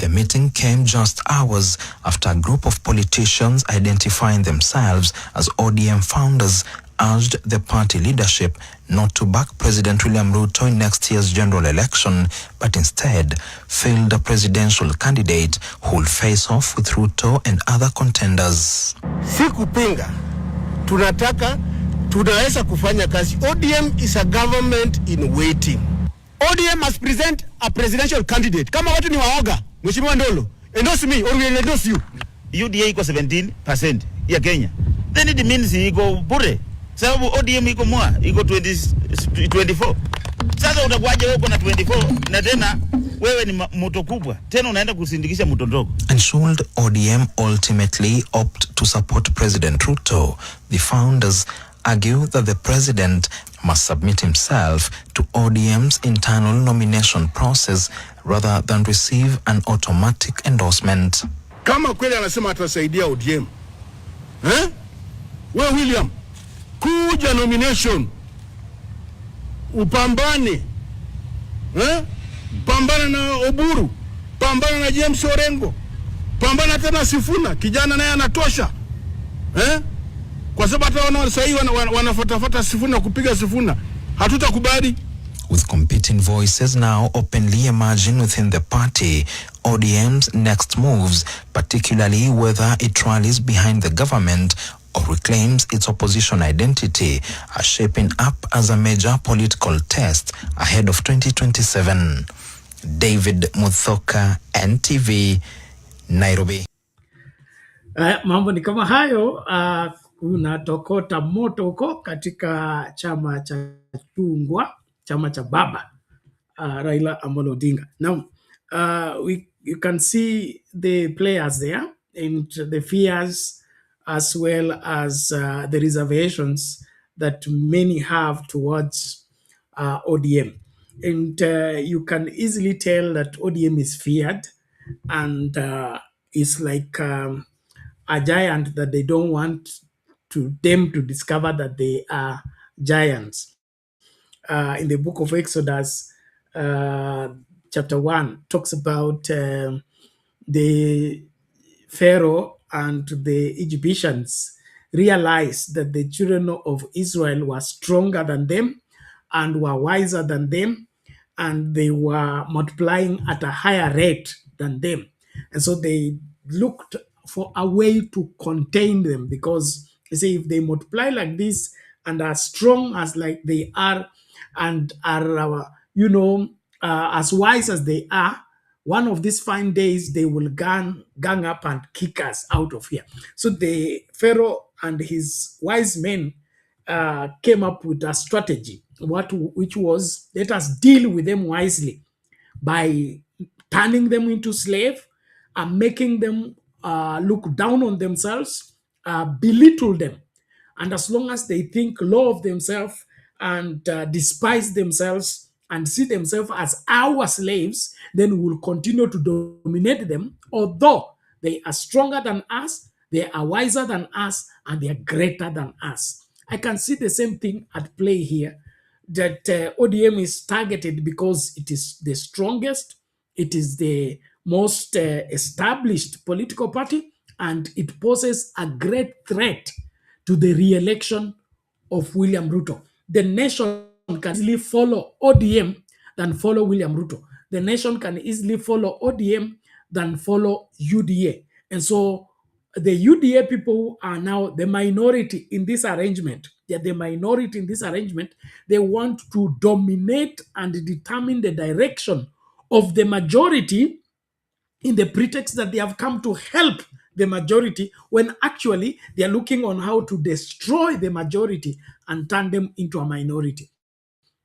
S11: The meeting came just hours after a group of politicians identifying themselves as ODM founders urged the party leadership not to back President William Ruto in next year's general election, but instead field a presidential candidate who will face off with Ruto and other contenders.
S3: Sikupinga. Tunaweza kufanya kazi. ODM is a government in waiting. ODM must present a presidential candidate. Kama watu ni waoga, Mheshimiwa Ndolo, endorse me or we will endorse you.
S13: UDA iko 17% ya Kenya. Then it means iko bure. Sababu ODM iko mwa, iko 24. Sasa utakuwaje huko na 24 na tena wewe ni moto kubwa. Tena unaenda kusindikisha moto ndogo.
S11: And should ODM ultimately opt to support President Ruto, the founders argue that the president must submit himself to ODM's internal nomination process rather than receive an automatic endorsement.
S3: Kama kweli anasema atasaidia ODM. Wewe William, kuja nomination. Upambane. Pambana na Oburu, pambana na James Orengo, Pambana tena Sifuna, kijana naye anatosha. Kwa sababu hata wana sasa hivi wanafuatafuata Sifuna kupiga Sifuna. Hatutakubali.
S11: With competing voices now openly emerging within the party, ODM's next moves, particularly whether it rallies behind the government or reclaims its opposition identity, are shaping up as a major political test ahead of 2027. David Muthoka, NTV, Nairobi.
S6: Mambo ni kama hayo. Kuna tokota moto huko katika chama cha chungwa, chama cha baba Raila Amolo Odinga. Now, you can see the players there and the fears as well as the reservations that many have towards ODM. And you can easily tell that ODM is feared and it's like a giant that they don't want them to discover that they are giants. In the book of Exodus, chapter 1 talks about the Pharaoh and the Egyptians realized that the children of Israel were stronger than them and were wiser than them, and they were multiplying at a higher rate than them. And so they looked for a way to contain them, because you see, if they multiply like this and are strong as like they are and are, as wise as they are, one of these fine days they will gang up and kick us out of here. So the Pharaoh and his wise men came up with a strategy, which was, let us deal with them wisely by turning them into slave and making them look down on themselves, belittle them. And as long as they think low of themselves and despise themselves and see themselves as our slaves, then we will continue to dominate them, although they are stronger than us, they are wiser than us, and they are greater than us. I can see the same thing at play here, that ODM is targeted because it is the strongest, it is the most established political party, and it poses a great threat to the re-election of William Ruto. The nation can easily follow ODM than follow William Ruto. The nation can easily follow ODM than follow UDA. And so the UDA people are now the minority in this arrangement. They're the minority in this arrangement. They want to dominate and determine the direction of the majority in the pretext that they have come to help the majority, when actually they are looking on how to destroy the majority and turn them into a minority.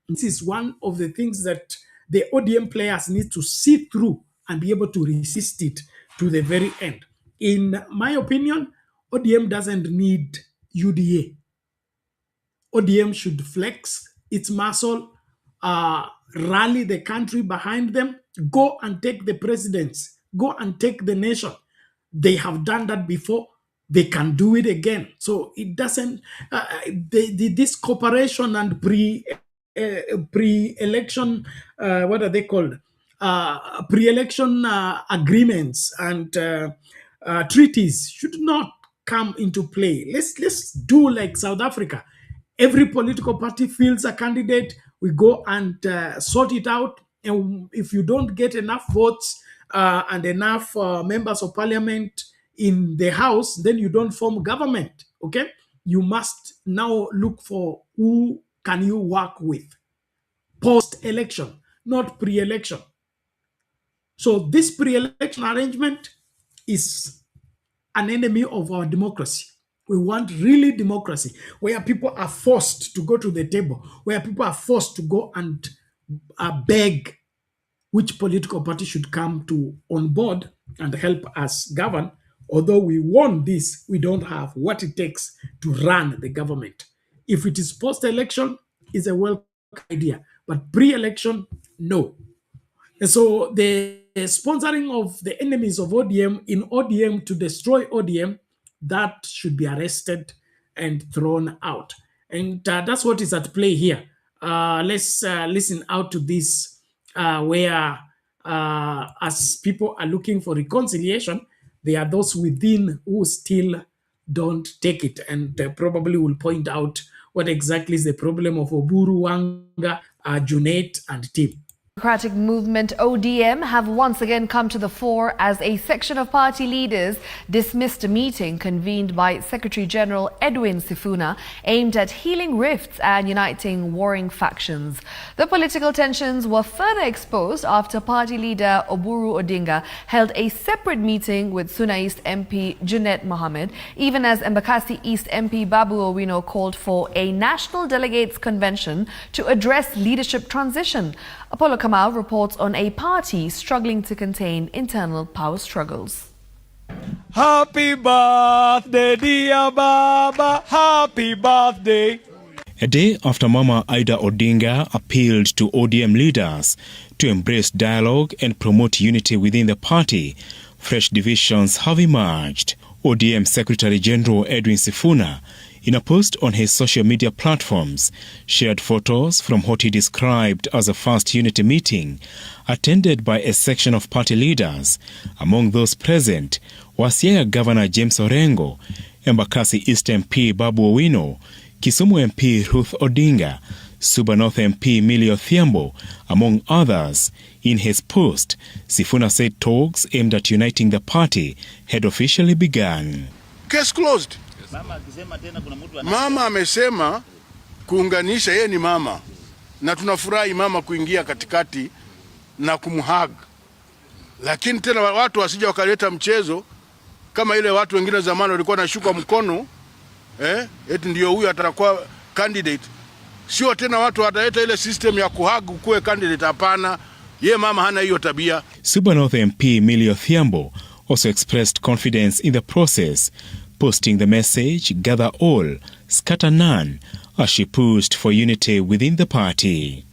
S6: This is one of the things that the ODM players need to see through and be able to resist it to the very end. In my opinion, ODM doesn't need UDA. ODM should flex its muscle, rally the country behind them, go and take the presidency, go and take the nation. They have done that before. They can do it again. So it doesn't, this cooperation and pre-election, what are they called? Pre-election agreements and treaties should not come into play. Let's do like South Africa. Every political party fields a candidate. We go and sort it out. And if you don't get enough votes and enough members of parliament in the house, then you don't form government. Okay? You must now look for who can you work with post-election, not pre-election. So this pre-election arrangement is an enemy of our democracy. We want really democracy, where people are forced to go to the table, where people are forced to go and beg which political party should come to on board and help us govern. Although we want this, we don't have what it takes to run the government. If it is post-election, it's a welcome idea, but pre-election, no. And so the sponsoring of the enemies of ODM in ODM to destroy ODM, that should be arrested and thrown out. And that's what is at play here. Let's listen out to this, where as people are looking for reconciliation, there are those within who still don't take it, and probably will point out what exactly is the problem of Oburu, Wanga, Junet, and Tim.
S14: Democratic Movement ODM have once again come to the fore as a section of party leaders dismissed a meeting convened by Secretary General Edwin Sifuna aimed at healing rifts and uniting warring factions. The political tensions were further exposed after party leader Oburu Odinga held a separate meeting with Suna East MP Junet Mohammed, even as Embakasi East MP Babu Owino called for a national delegates convention to address leadership transition. Apollo Kamau reports on a party struggling to contain internal power struggles.
S15: Happy birthday, dear Baba. Happy birthday.
S16: A day after Mama Ida Odinga appealed to ODM leaders to embrace dialogue and promote unity within the party, fresh divisions have emerged. ODM Secretary General Edwin Sifuna, in a post on his social media platforms, shared photos from what he described as a first unity meeting attended by a section of party leaders. Among those present were Siaya Governor James Orengo, Embakasi East MP Babu Owino, Kisumu MP Ruth Odinga, Suba North MP Millie Othiambo, among others. In his post, Sifuna said talks aimed at uniting the had officially begun.
S17: Case closed. Mama amesema kuunganisha, yeye ni mama, na tunafurahi mama kuingia katikati na kumhag. Lakini tena watu wasija wakaleta mchezo kama ile watu wengine zamani walikuwa nashuka mkono eti ndio huyu atakuwa candidate. Sio tena watu wataleta ile system ya kuhag kuwe candidate, hapana. Ye mama hana hiyo tabia.
S16: Suba North MP Millie Othiambo also expressed confidence in the process, posting the message, "Gather all, scatter none," as she pushed for unity within the party.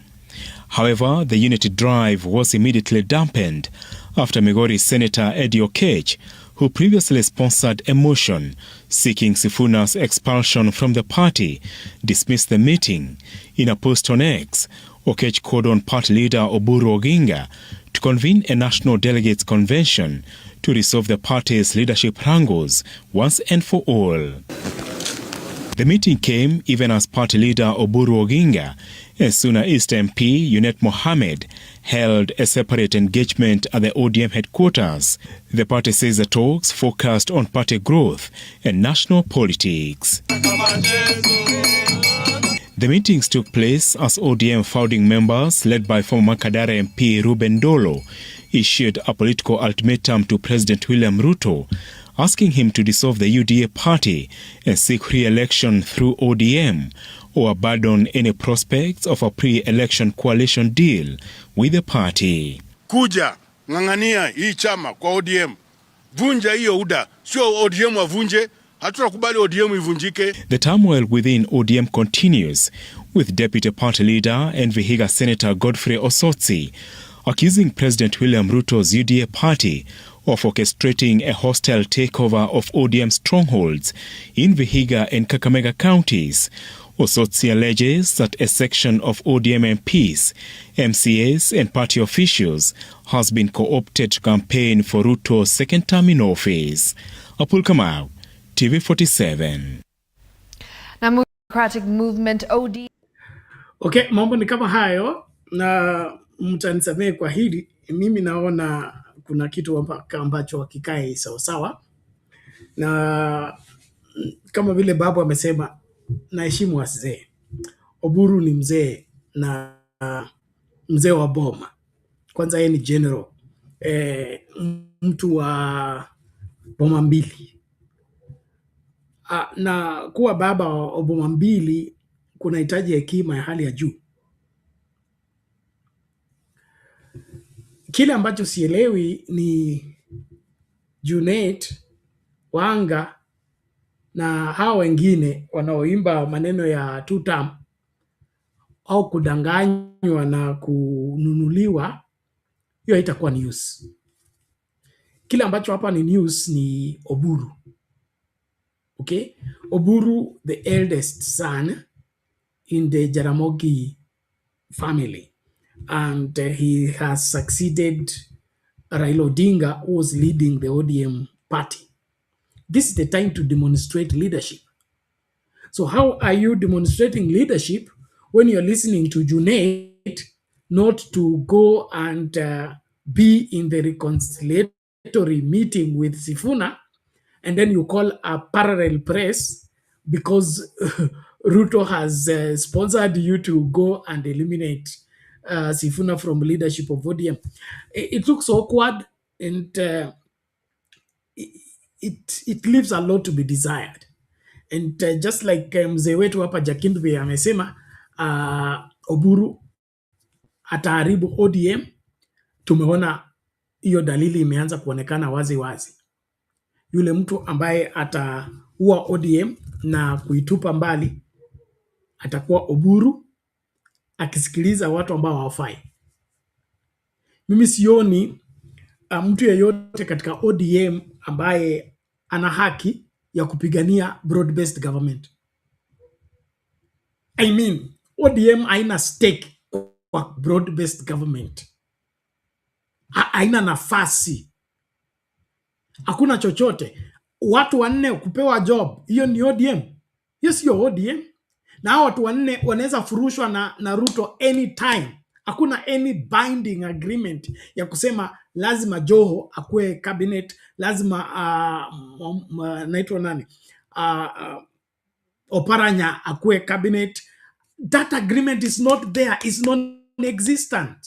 S16: However, the unity drive was immediately dampened after Migori Senator Eddie Okech, who previously sponsored a motion seeking Sifuna's expulsion from the party, dismissed the meeting. In a post on X, Okech called on party leader Oburu Oginga to convene a national delegates convention to resolve the party's leadership wrangles once and for all. The meeting came even as party leader Oburu Oginga and Suna East MP Junet Mohammed held a separate engagement at the ODM headquarters. The party says the talks focused on party growth and national politics. The meetings took place as ODM founding members, led by former Kadara MP Ruben Dolo, issued a political ultimatum to President William Ruto, asking him to dissolve the UDA party and seek re-election through ODM, or abandon any prospects of a pre-election coalition deal with the party.
S17: Kuja ng'ang'ania hii chama kwa ODM, vunja hiyo UDA, sio ODM wavunje. Hatutakubali ODM ivunjike.
S16: The turmoil within ODM continues, with Deputy Party Leader and Vihiga Senator Godfrey Osotsi accusing President William Ruto's UDA party of orchestrating a hostile takeover of ODM strongholds in Vihiga and Kakamega counties. Osotsi alleges that a section of ODM MPs, MCAs and party officials has been co-opted to campaign for Ruto's second term in office. Apul Kamau, TV47.
S14: Now, Democratic Movement ODM.
S6: Okay, mambo ni kama hayo, na mtanisamehe kwa hili. Mimi naona kuna kitu ambacho hakikae sawa, na kama vile babu amesema, naheshimu wazee. Oburu ni mzee, na mzee wa boma. Kwanza yeye ni general, mtu wa boma mbili. Na kuwa baba wa boma mbili kunahitaji hekima ya hali ya juu. Kile ambacho sielewi ni Junet, Wanga na hao wengine wanaoimba maneno ya two term au kudanganywa na kununuliwa. Hiyo haitakuwa news. Kile ambacho hapa ni news ni Oburu. Okay? Oburu, the eldest son in the Jaramogi family, and he has succeeded Raila Odinga, who was leading the ODM party. This is the time to demonstrate leadership. So how are you demonstrating leadership when you're listening to Junaid not to go and be in the reconciliatory meeting with Sifuna, and then you call a parallel press because Ruto has sponsored you to go and eliminate Sifuna from leadership of ODM. It looks awkward, and it leaves a lot to be desired. And just like mzee wetu hapa Jakindwe amesema Oburu ataharibu ODM, tumeona hiyo dalili imeanza kuonekana wazi wazi. Yule mtu ambaye ataua ODM na kuitupa mbali atakuwa Oburu, akisikiliza watu ambao hawafai. Mimi sioni mtu yeyote katika ODM ambaye ana haki ya kupigania broad-based government. I mean, ODM haina stake kwa broad-based government. Haina nafasi. Hakuna chochote. Watu wanne kupewa job, hiyo ni ODM. Hiyo sio ODM. Na hao watu wanne wanaweza furushwa na Ruto anytime. Hakuna any binding agreement ya kusema lazima Joho akue cabinet, lazima naitwa nani? Oparanya akue cabinet. That agreement is not there, is non-existent.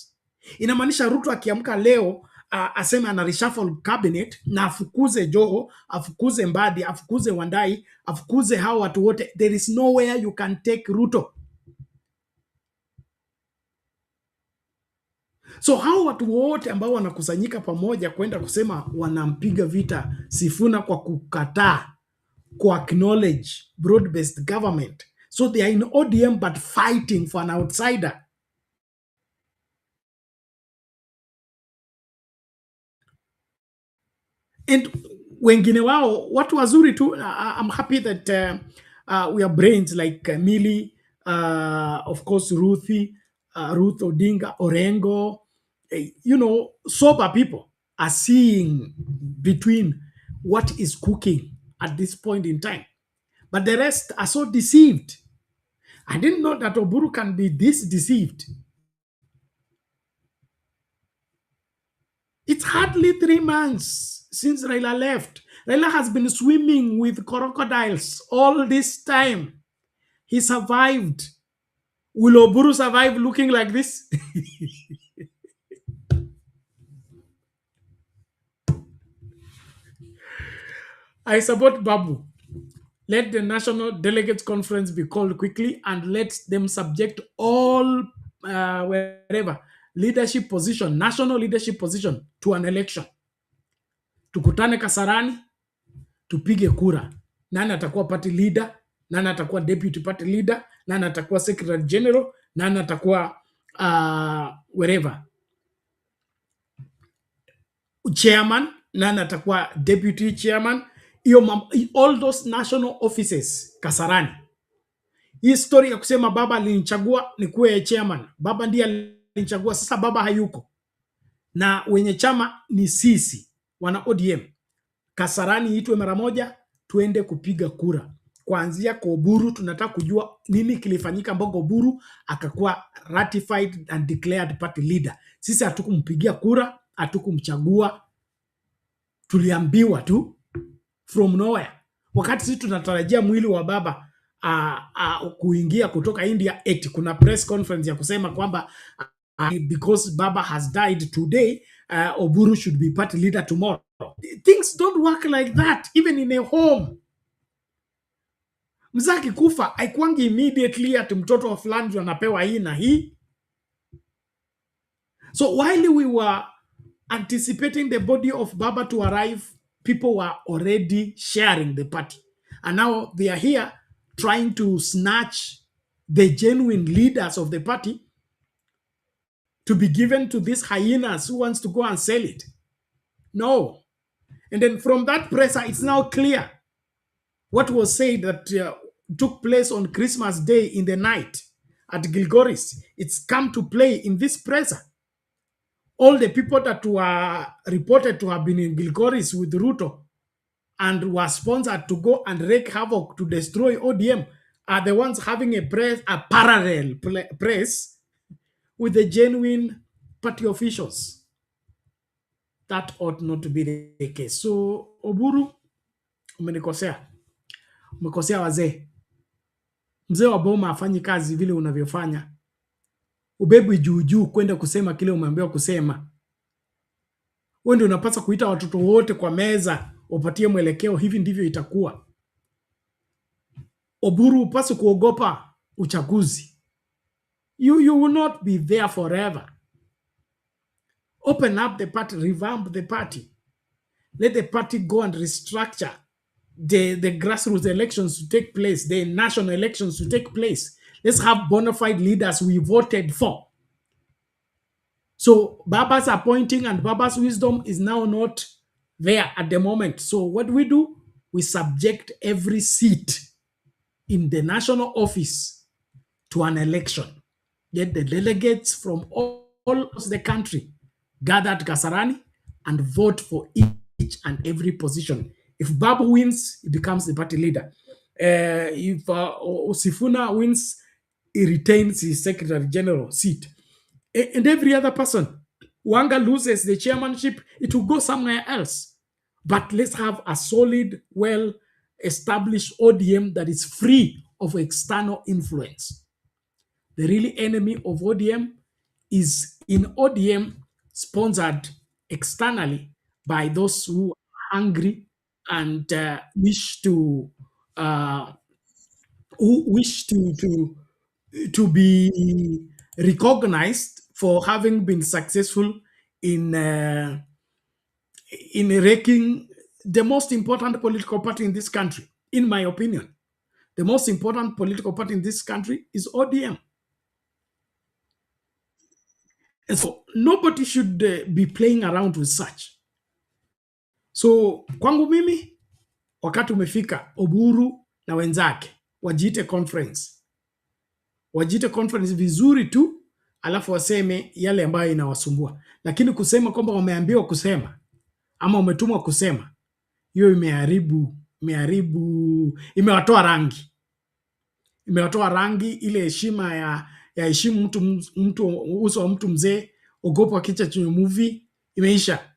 S6: Inamaanisha Ruto akiamka leo aseme ana reshuffle cabinet na afukuze Joho, afukuze Mbadi, afukuze Wandai, afukuze hao watu wote, there is nowhere you can take Ruto. So hao watu wote ambao wanakusanyika pamoja kwenda kusema wanampiga vita Sifuna kwa kukataa ku acknowledge broad-based government. So they are in ODM but fighting for an outsider. And wengine wao watu wazuri tu. I'm happy that we have brains like Millie, of course Ruth Odinga, Orengo, sober people are seeing between what is cooking at this point in time. But the rest are so deceived. I didn't know that Oburu can be this deceived. It's hardly 3 months since Raila left. Raila has been swimming with crocodiles all this time. He survived. Will Oburu survive looking like this? I support Babu. Let the National Delegates Conference be called quickly and let them subject all wherever leadership position, national leadership position to an election. Tukutane Kasarani, tupige kura. Nani atakuwa party leader, nani atakuwa deputy party leader, nani atakuwa secretary general, nani atakuwa wherever. Chairman, nani atakuwa deputy chairman. All those national offices Kasarani. Hii story ya kusema baba alinichagua nikuwe chairman, baba ndiye alinichagua, sasa baba hayuko na wenye chama ni sisi wana ODM. Kasarani itwe mara moja, tuende kupiga kura. Kuanzia kwa Oburu, tunataka kujua nini kilifanyika mpaka Oburu akakuwa ratified and declared party leader. Sisi hatukumpigia kura, hatukumchagua, tuliambiwa tu from nowhere. Wakati sisi tunatarajia mwili wa baba kuingia kutoka India, kuna press conference ya kusema kwamba because baba has died today, Oburu should be party leader tomorrow. Things don't work like that, even in a home. Mzaki kufa haikuangi immediately ati mtoto wa fulani anapewa hii na hii. So while we were anticipating the body of baba to arrive, people were already sharing the party. And now they are here trying to snatch the genuine leaders of the party to be given to these hyenas who wants to go and sell it. No. And then from that presser, it's now clear what was said that took place on Christmas Day in the night at Gilgoris. It's come to play in this presser. All the people that were reported to have been in Gilgoris with Ruto and were sponsored to go and wreak havoc to destroy ODM are the ones having a parallel press with the genuine party officials. That ought not to be the case. So, Oburu, umenikosea. Umekosea wazee. Mzee wa boma afanyi kazi vile unavyofanya. Ubebwi juu kwenda kusema kile umeambiwa kusema. Wewe ndio unapaswa kuita watoto wote kwa meza, upatie mwelekeo, hivi ndivyo itakuwa. Oburu, upaswi kuogopa uchaguzi. You will not be there forever. Open up the party, revamp the party. Let the party go and restructure the grassroots elections to take place, the national elections to take place. Let's have bona fide leaders we voted for. So Baba's appointing and Baba's wisdom is now not there at the moment. So what do? We subject every seat in the national office to an election. Get the delegates from all across the country gather at Kasarani and vote for each and every position. If Babu wins, he becomes the party leader. If Sifuna wins, he retains his secretary general seat. And every other person. Wanga loses the chairmanship, it will go somewhere else. But let's have a solid, well-established ODM that is free of external influence. The real enemy of ODM is in ODM sponsored externally by those who are hungry and wish to be recognized for having been successful in wrecking the most important political party in this country. In my opinion, the most important political party in this country is ODM. And so nobody should be playing around with such. So kwangu mimi, wakati umefika, Oburu na wenzake wajiite conference. Wajiite conference vizuri tu, alafu waseme yale ambayo inawasumbua. Lakini kusema kwamba wameambiwa kusema ama umetumwa kusema, hiyo imewatoa rangi. Imewatoa rangi ile heshima ya heshimu mtu uso wa mtu mzee, ogopa kichwa chenye movie, imeisha.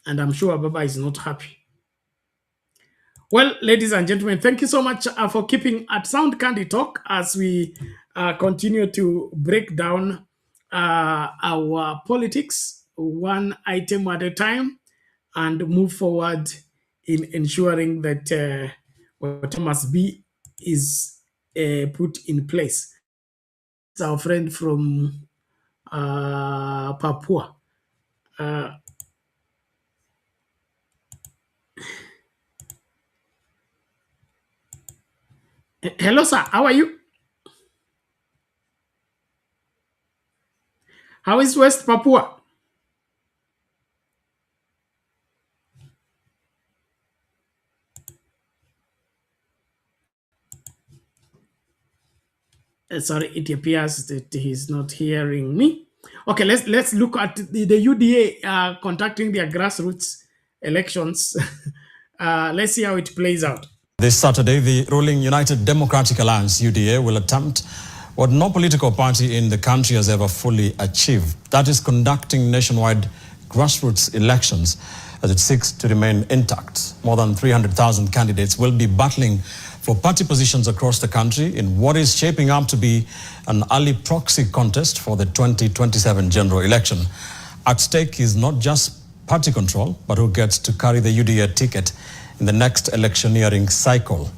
S6: And I'm sure Baba is not happy. Well, ladies and gentlemen, thank you so much for keeping at Sound Candy Talk as we continue to break down our politics one item at a time and move forward in ensuring that what must be is put in place. It's our friend from Papua. Hello, sir. How are you? How is West Papua? Sorry, it appears that he's not hearing me. Okay, let's look at the UDA conducting their grassroots elections. Let's see how it plays out.
S7: This Saturday, the ruling United Democratic Alliance, UDA, will attempt what no political party in the country has ever fully achieved. That is conducting nationwide grassroots elections as it seeks to remain intact. More than 300,000 candidates will be battling for party positions across the country in what is shaping up to be an early proxy contest for the 2027 general election. At stake is not just party control, but who gets to carry the UDA ticket in the next electioneering cycle.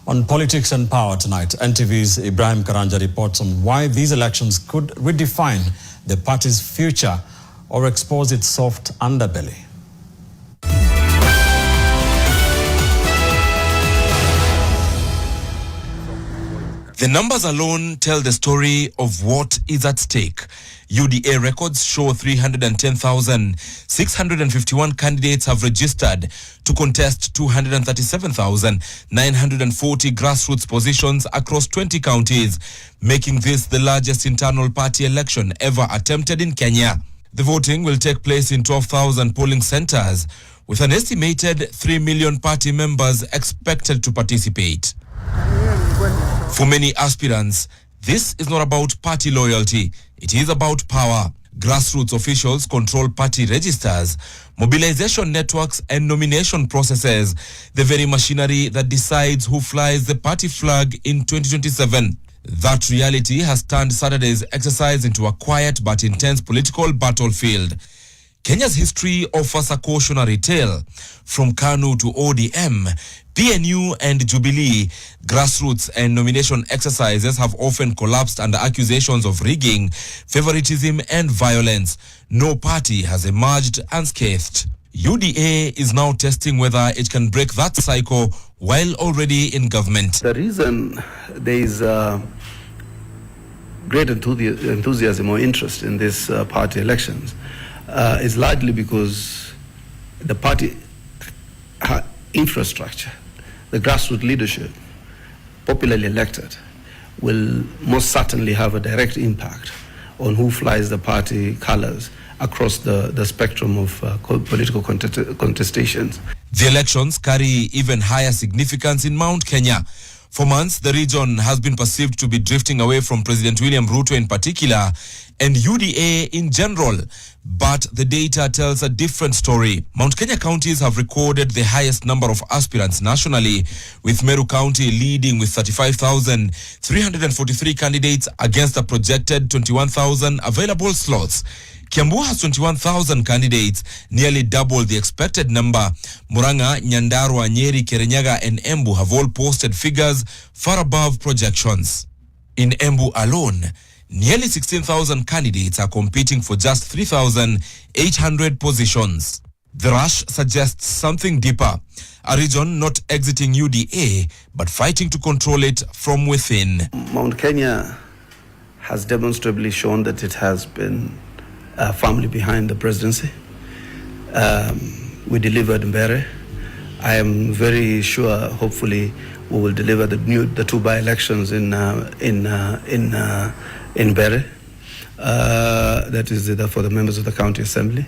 S7: On Politics and Power tonight, NTV's Ibrahim Karanja reports on why these elections could redefine the party's future or expose its soft underbelly.
S18: The numbers alone tell the story of what is at stake. UDA records show 310,651 candidates have registered to contest 237,940 grassroots positions across 20 counties, making this the largest internal party election ever attempted in Kenya. The voting will take place in 12,000 polling centers, with an estimated 3 million party members expected to participate. For many aspirants, this is not about party loyalty. It is about power. Grassroots officials control party registers, mobilization networks, and nomination processes, the very machinery that decides who flies the party flag in 2027. That reality has turned Saturday's exercise into a quiet but intense political battlefield. Kenya's history offers a cautionary tale. From KANU to ODM, PNU and Jubilee, grassroots and nomination exercises have often collapsed under accusations of rigging, favoritism, and violence. No party has emerged unscathed. UDA is now testing whether it can break that cycle while already in government.
S19: The reason there is great enthusiasm or interest in this party elections is largely because the party infrastructure, the grassroots leadership, popularly elected, will most certainly have a direct impact on who flies the party colors across the spectrum of political contestations.
S18: The elections carry even higher significance in Mount Kenya. For months, the region has been perceived to be drifting away from President William Ruto in particular and UDA in general. But the data tells a different story. Mount Kenya counties have recorded the highest number of aspirants nationally, with Meru County leading with 35,343 candidates against a projected 21,000 available slots. Kiambu has 21,000 candidates, nearly double the expected number. Murang'a, Nyandarua, Nyeri, Kirinyaga, and Embu have all posted figures far above projections. In Embu alone, nearly 16,000 candidates are competing for just 3,800 positions. The rush suggests something deeper, a region not exiting UDA, but fighting to control it from within.
S19: Mount Kenya has demonstrably shown that it has been firmly behind the presidency. We delivered Mbere. I am very sure, hopefully, we will deliver the two by-elections in Mbere. That is for the members of the county assembly.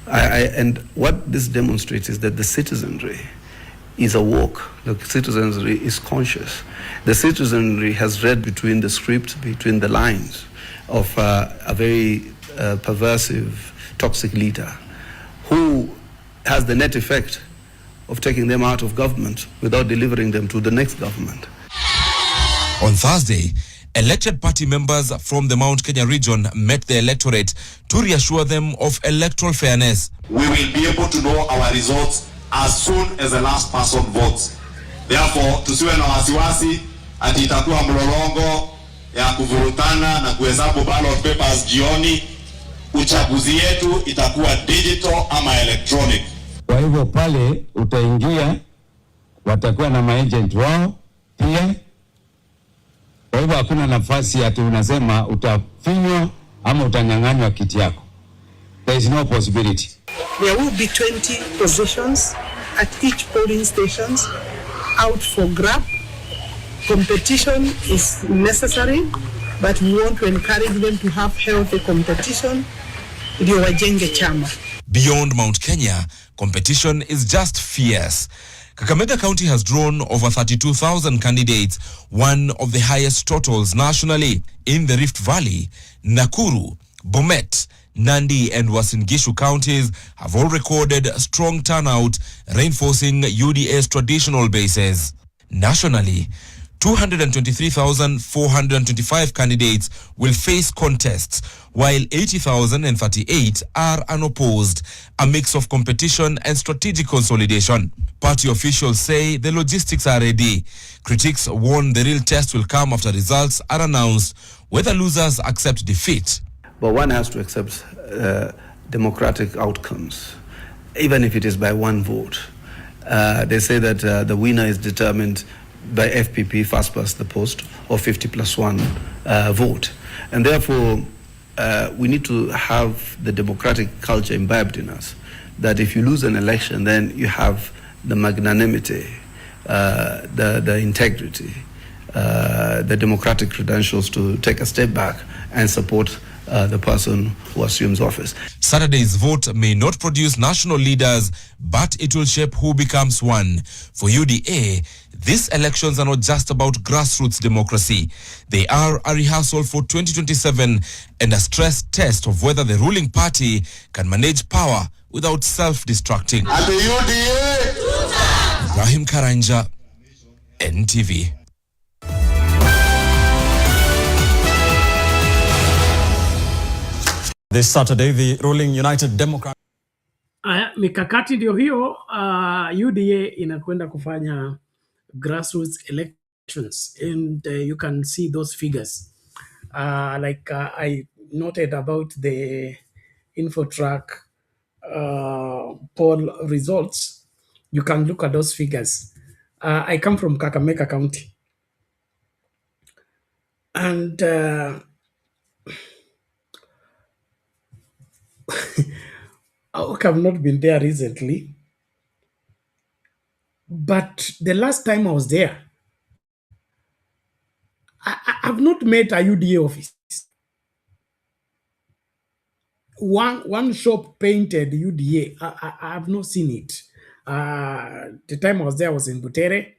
S19: And what this demonstrates is that the citizenry is awoke. The citizenry is conscious. The citizenry has read between the script, between the lines of a very perversive, toxic leader who has the net effect of taking them out of government without delivering them to the next government.
S18: On Thursday, elected party members from the Mount Kenya region met the electorate to reassure them of electoral fairness.
S20: We will be able to know our results as soon as the last person votes. Therefore, tusiwe na wasiwasi ati itakuwa mlolongo ya kuvurutana na kuhesabu ballot papers jioni. Uchaguzi yetu itakuwa digital ama electronic.
S21: Kwa hivyo pale utaingia, watakuwa na maagent wao pia. Kwa hivyo hakuna nafasi ati unasema utafinywa ama utanyang'anywa kiti yako. There is no possibility.
S5: There will be 20 positions at each polling stations out for grab. Competition is necessary, but we want to encourage them to have healthy competition. Ndio wajenge chama.
S18: Beyond Mount Kenya, competition is just fierce. Kakamega County has drawn over 32,000 candidates, one of the highest totals nationally. In the Rift Valley, Nakuru, Bomet, Nandi and Uasin Gishu counties have all recorded strong turnout, reinforcing UDA's traditional bases. Nationally, 223,425 candidates will face contests, while 80,038 are unopposed, a mix of competition and strategic consolidation. Party officials say the logistics are ready. Critics warn the real test will come after results are announced, whether losers accept defeat.
S19: But one has to accept democratic outcomes, even if it is by one vote. They say that the winner is determined by FPP, first past the post, or 50+1 vote. And therefore, we need to have the democratic culture imbibed in us, that if you lose an election, then you have the magnanimity, the integrity, the democratic credentials to take a step back and support the person who assumes office.
S18: Saturday's vote may not produce national leaders, but it will shape who becomes one. For UDA, these elections are not just about grassroots democracy. They are a rehearsal for 2027 and a stress test of whether the ruling party can manage power without self-destructing.
S20: And the UDA!
S18: Ibrahim Karanja, NTV.
S7: This Saturday, the ruling United Democrat.
S6: Mikakati ndio hiyo. UDA inakwenda kufanya grassroots elections and you can see those figures. I noted about the Infotrack poll results. You can look at those figures. I come from Kakamega County. And I've not been there recently, but the last time I was there, I've not met a UDA office. One shop painted UDA. I have not seen it. The time I was there, I was in Butere.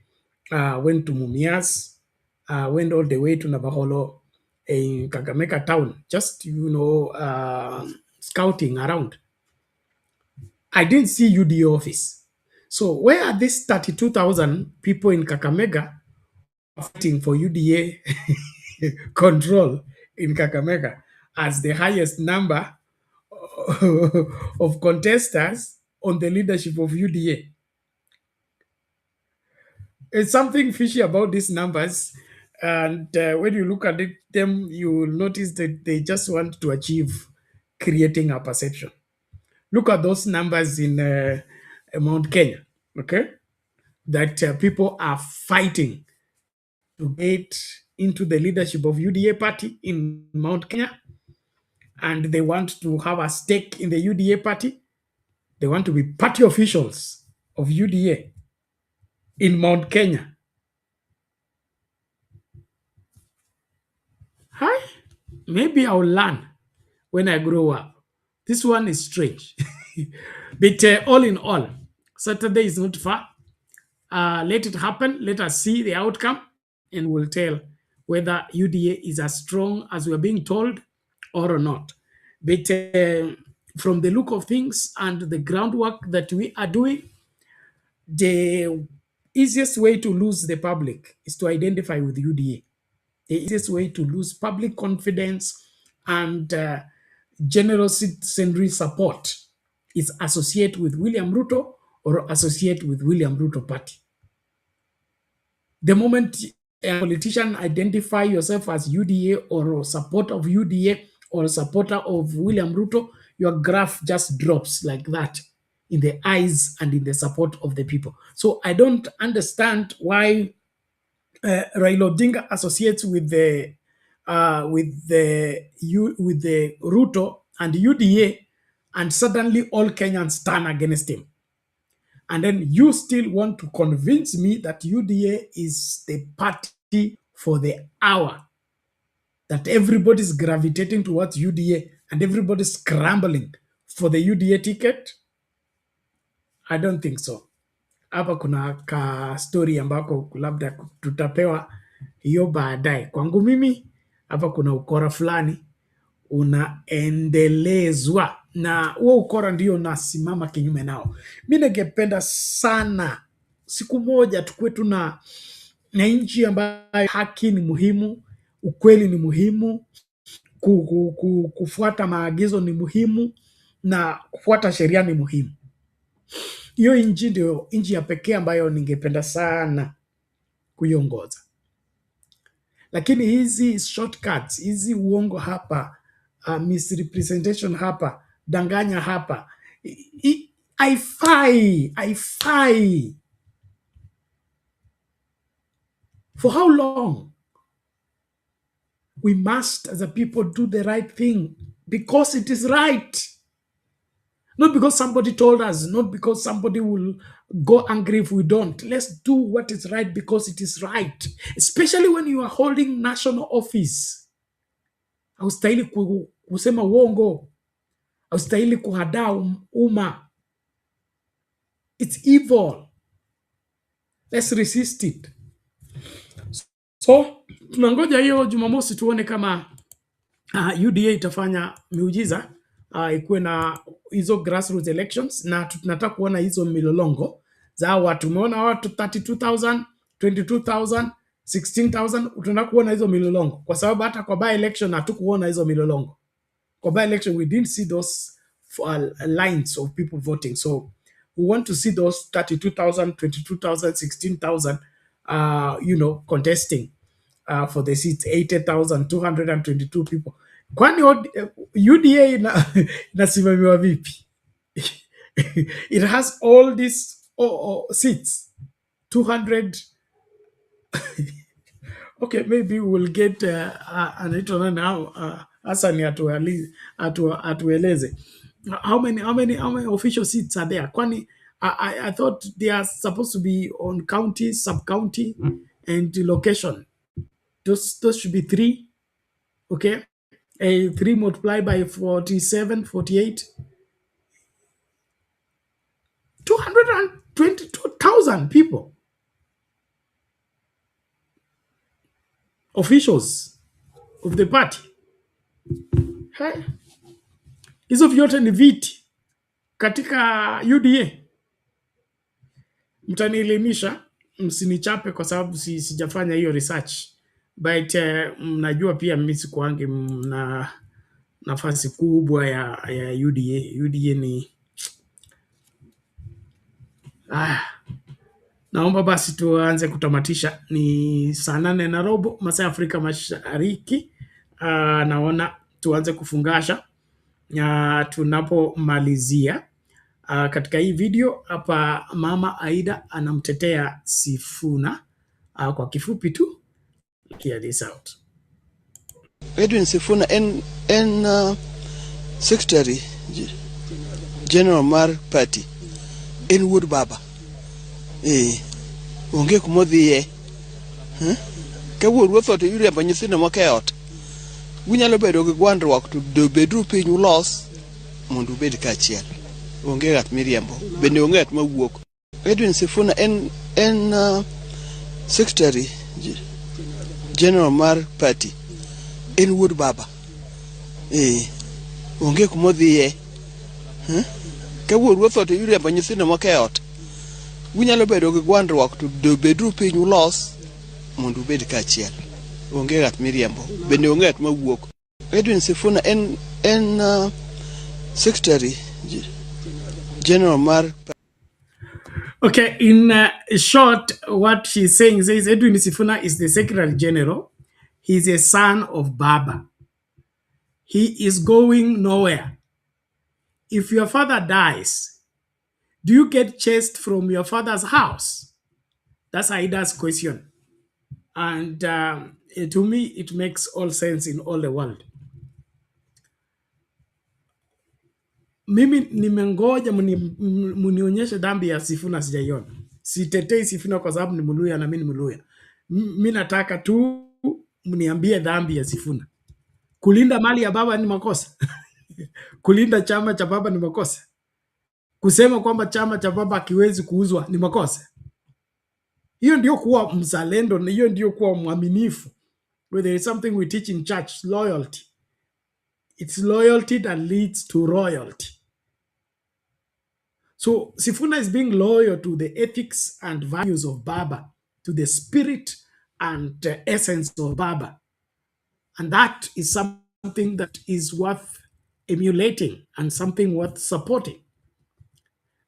S6: Went to Mumias. Went all the way to Navaholo in Kakamega town. Just, scouting around. I didn't see UDA office. So where are these 32,000 people in Kakamega fighting for UDA control in Kakamega as the highest number of contestants on the leadership of UDA? It's something fishy about these numbers. And when you look at them, you will notice that they just want to achieve creating a perception. Look at those numbers in Mount Kenya, okay? That people are fighting to get into the leadership of UDA party in Mount Kenya. And they want to have a stake in the UDA party. They want to be party officials of UDA in Mount Kenya. Hi, maybe I'll learn when I grow up. This one is strange. But all in all, Saturday is not far. Let it happen. Let us see the outcome and we'll tell whether UDA is as strong as we're being told or not. But from the look of things and the groundwork that we are doing, the easiest way to lose the public is to identify with UDA. The easiest way to lose public confidence and general citizenry support is associate with William Ruto or associate with William Ruto party. The moment a politician identify yourself as UDA or a supporter of UDA or a supporter of William Ruto, your graph just drops like that in the eyes and in the support of the people. So I don't understand why Raila Odinga associates with the Ruto and UDA, and suddenly all Kenyans turn against him. And then you still want to convince me that UDA is the party for the hour, that everybody's gravitating towards UDA and everybody's scrambling for the UDA ticket? I don't think so. Hapa kuna ka story ambako labda tutapewa hiyo baadaye. Kwangu mimi, hapa kuna ukora fulani unaendelezwa na huo ukora ndio nasimama kinyume nao. Mimi ningependa sana siku moja tukue tuna nchi ambayo haki ni muhimu, ukweli ni muhimu, kufuata maagizo ni muhimu na kufuata sheria ni muhimu. Hiyo nchi ndio nchi ya pekee ambayo ningependa sana kuiongoza. Lakini hizi shortcuts, hizi uongo hapa, misrepresentation hapa, danganya hapa, haifai. For how long? We must, as a people, do the right thing. because it is right. Not because somebody told us, not because somebody will go angry if we don't. Let's do what is right because it is right. Especially when you are holding national office. Haustahili kusema uongo. Haustahili kuhadaa umma. It's evil. Let's resist it. So, tunangoja hiyo Jumamosi tuone kama UDA itafanya miujiza, ikuwe na hizo grassroots elections, na tunataka kuona hizo milolongo za watu. Tumeona watu 32,000, 22,000, 16,000, tunataka kuona hizo milolongo, kwa sababu hata kwa by election hatukuona hizo milolongo. Kwa by election we didn't see those lines of people voting. So we want to see those 32,000, 22,000, 16,000 contesting for the seats, 80,222 people. Kwani UDA inasimamiwa vipi? It has all these seats, 200. Okay, maybe we'll get anaitwa now Hassan atueleze how many official seats are there. Kwani I thought they are supposed to be on county, sub-county, and location. Those should be 3. Okay, 3 multiplied by 47, 48, 222,000 people, officials of the party. Hizo vyote ni viti katika UDA. Mtanielimisha, msinichape kwa sababu sijafanya hiyo research, but mnajua pia mimi sikuangi na nafasi kubwa ya UDA. UDA ni naomba basi tuanze kutamatisha. Ni saa 8:15 masaa ya Afrika Mashariki. Naona tuanze kufungasha tunapomalizia. Katika hii video hapa Mama Aida anamtetea Sifuna kwa kifupi tu. Hear this out.
S1: Edwin Sifuna en Secretary General mar Party en wuod baba. Onge kumodhiye. Ka wuod ruoth to yuriembo nyithindo moko e ot. Unyalo bedo gi gwandruok to bedru piny ulos mondo ubed kaachiel. Onge ng'at miriembo, bende onge ng'at mawuok. Edwin Sifuna en Secretary General mar Party en wuod baba. Onge kumodhiye. Ka wuod ruoth to yuriembo nyithindo moko e ot. Unyalo bedo gi gwandruok to bedru piny ulos mondo ubed kaachiel. Onge ng'at miriembo, bende onge ng'at mawuok. Edwin Sifuna en Secretary General mar.
S6: Okay, in short, what she's saying says Edwin Sifuna is the Secretary General. He's a son of Baba. He is going nowhere. If your father dies, do you get chased from your father's house? That's Aida's question. And to me, it makes all sense in all the world. Mimi nimengoja munionyeshe dhambi ya Sifuna, sijaiona. Sitetei Sifuna kwa sababu ni Mluya na mimi ni Mluya. Mimi nataka tu mniambie dhambi ya Sifuna. Kulinda mali ya baba ni makosa? Kulinda chama cha baba ni makosa? Kusema kwamba chama cha baba hakiwezi kuuzwa ni makosa? Hiyo ndio kuwa mzalendo, na hiyo ndio kuwa mwaminifu. Where there is something we teach in church, loyalty. It's loyalty that leads to royalty. So Sifuna is being loyal to the ethics and values of Baba, to the spirit and essence of Baba. And that is something that is worth emulating and something worth supporting.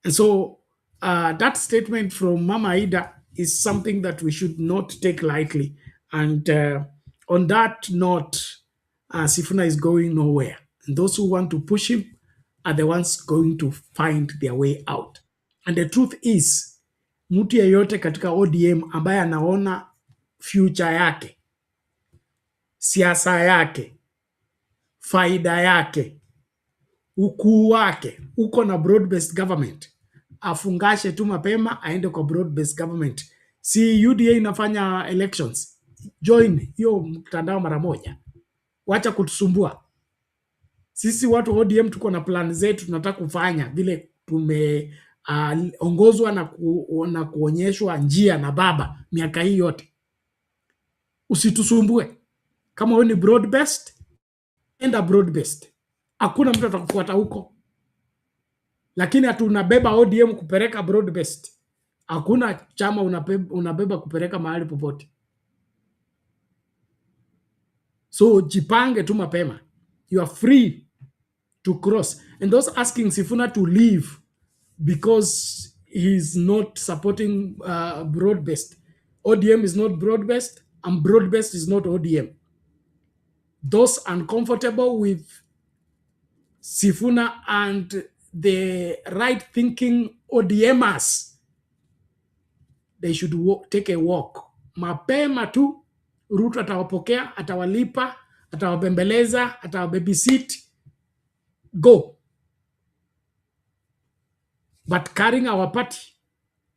S6: And so that statement from Mama Aida is something that we should not take lightly. And on that note, Sifuna is going nowhere. And those who want to push him are the ones going to find their way out. And the truth is, mtu yeyote katika ODM ambaye anaona future yake, siasa yake, faida yake, ukuu wake uko na broad based government, afungashe tu mapema aende kwa broad based government. Si UDA inafanya elections, join hiyo mtandao mara moja, wacha kutusumbua sisi. Watu wa ODM tuko na plan zetu, tunataka kufanya vile tumeongozwa na kuonyeshwa njia na baba miaka hii yote. Usitusumbue. Kama wewe ni broad based, enda broad based, hakuna mtu atakufuata huko. Lakini hatunabeba ODM kupeleka broad based, hakuna chama unabeba kupeleka mahali popote. So jipange tu mapema, you are free to cross. And those asking Sifuna to leave because he's not supporting broad-based. ODM is not broad-based, and broad-based is not ODM. Those uncomfortable with Sifuna and the right-thinking ODMers, they should take a walk. Mapema tu, Ruto atawapokea, atawalipa, atawabembeleza, atawababysit. Go. But carrying our party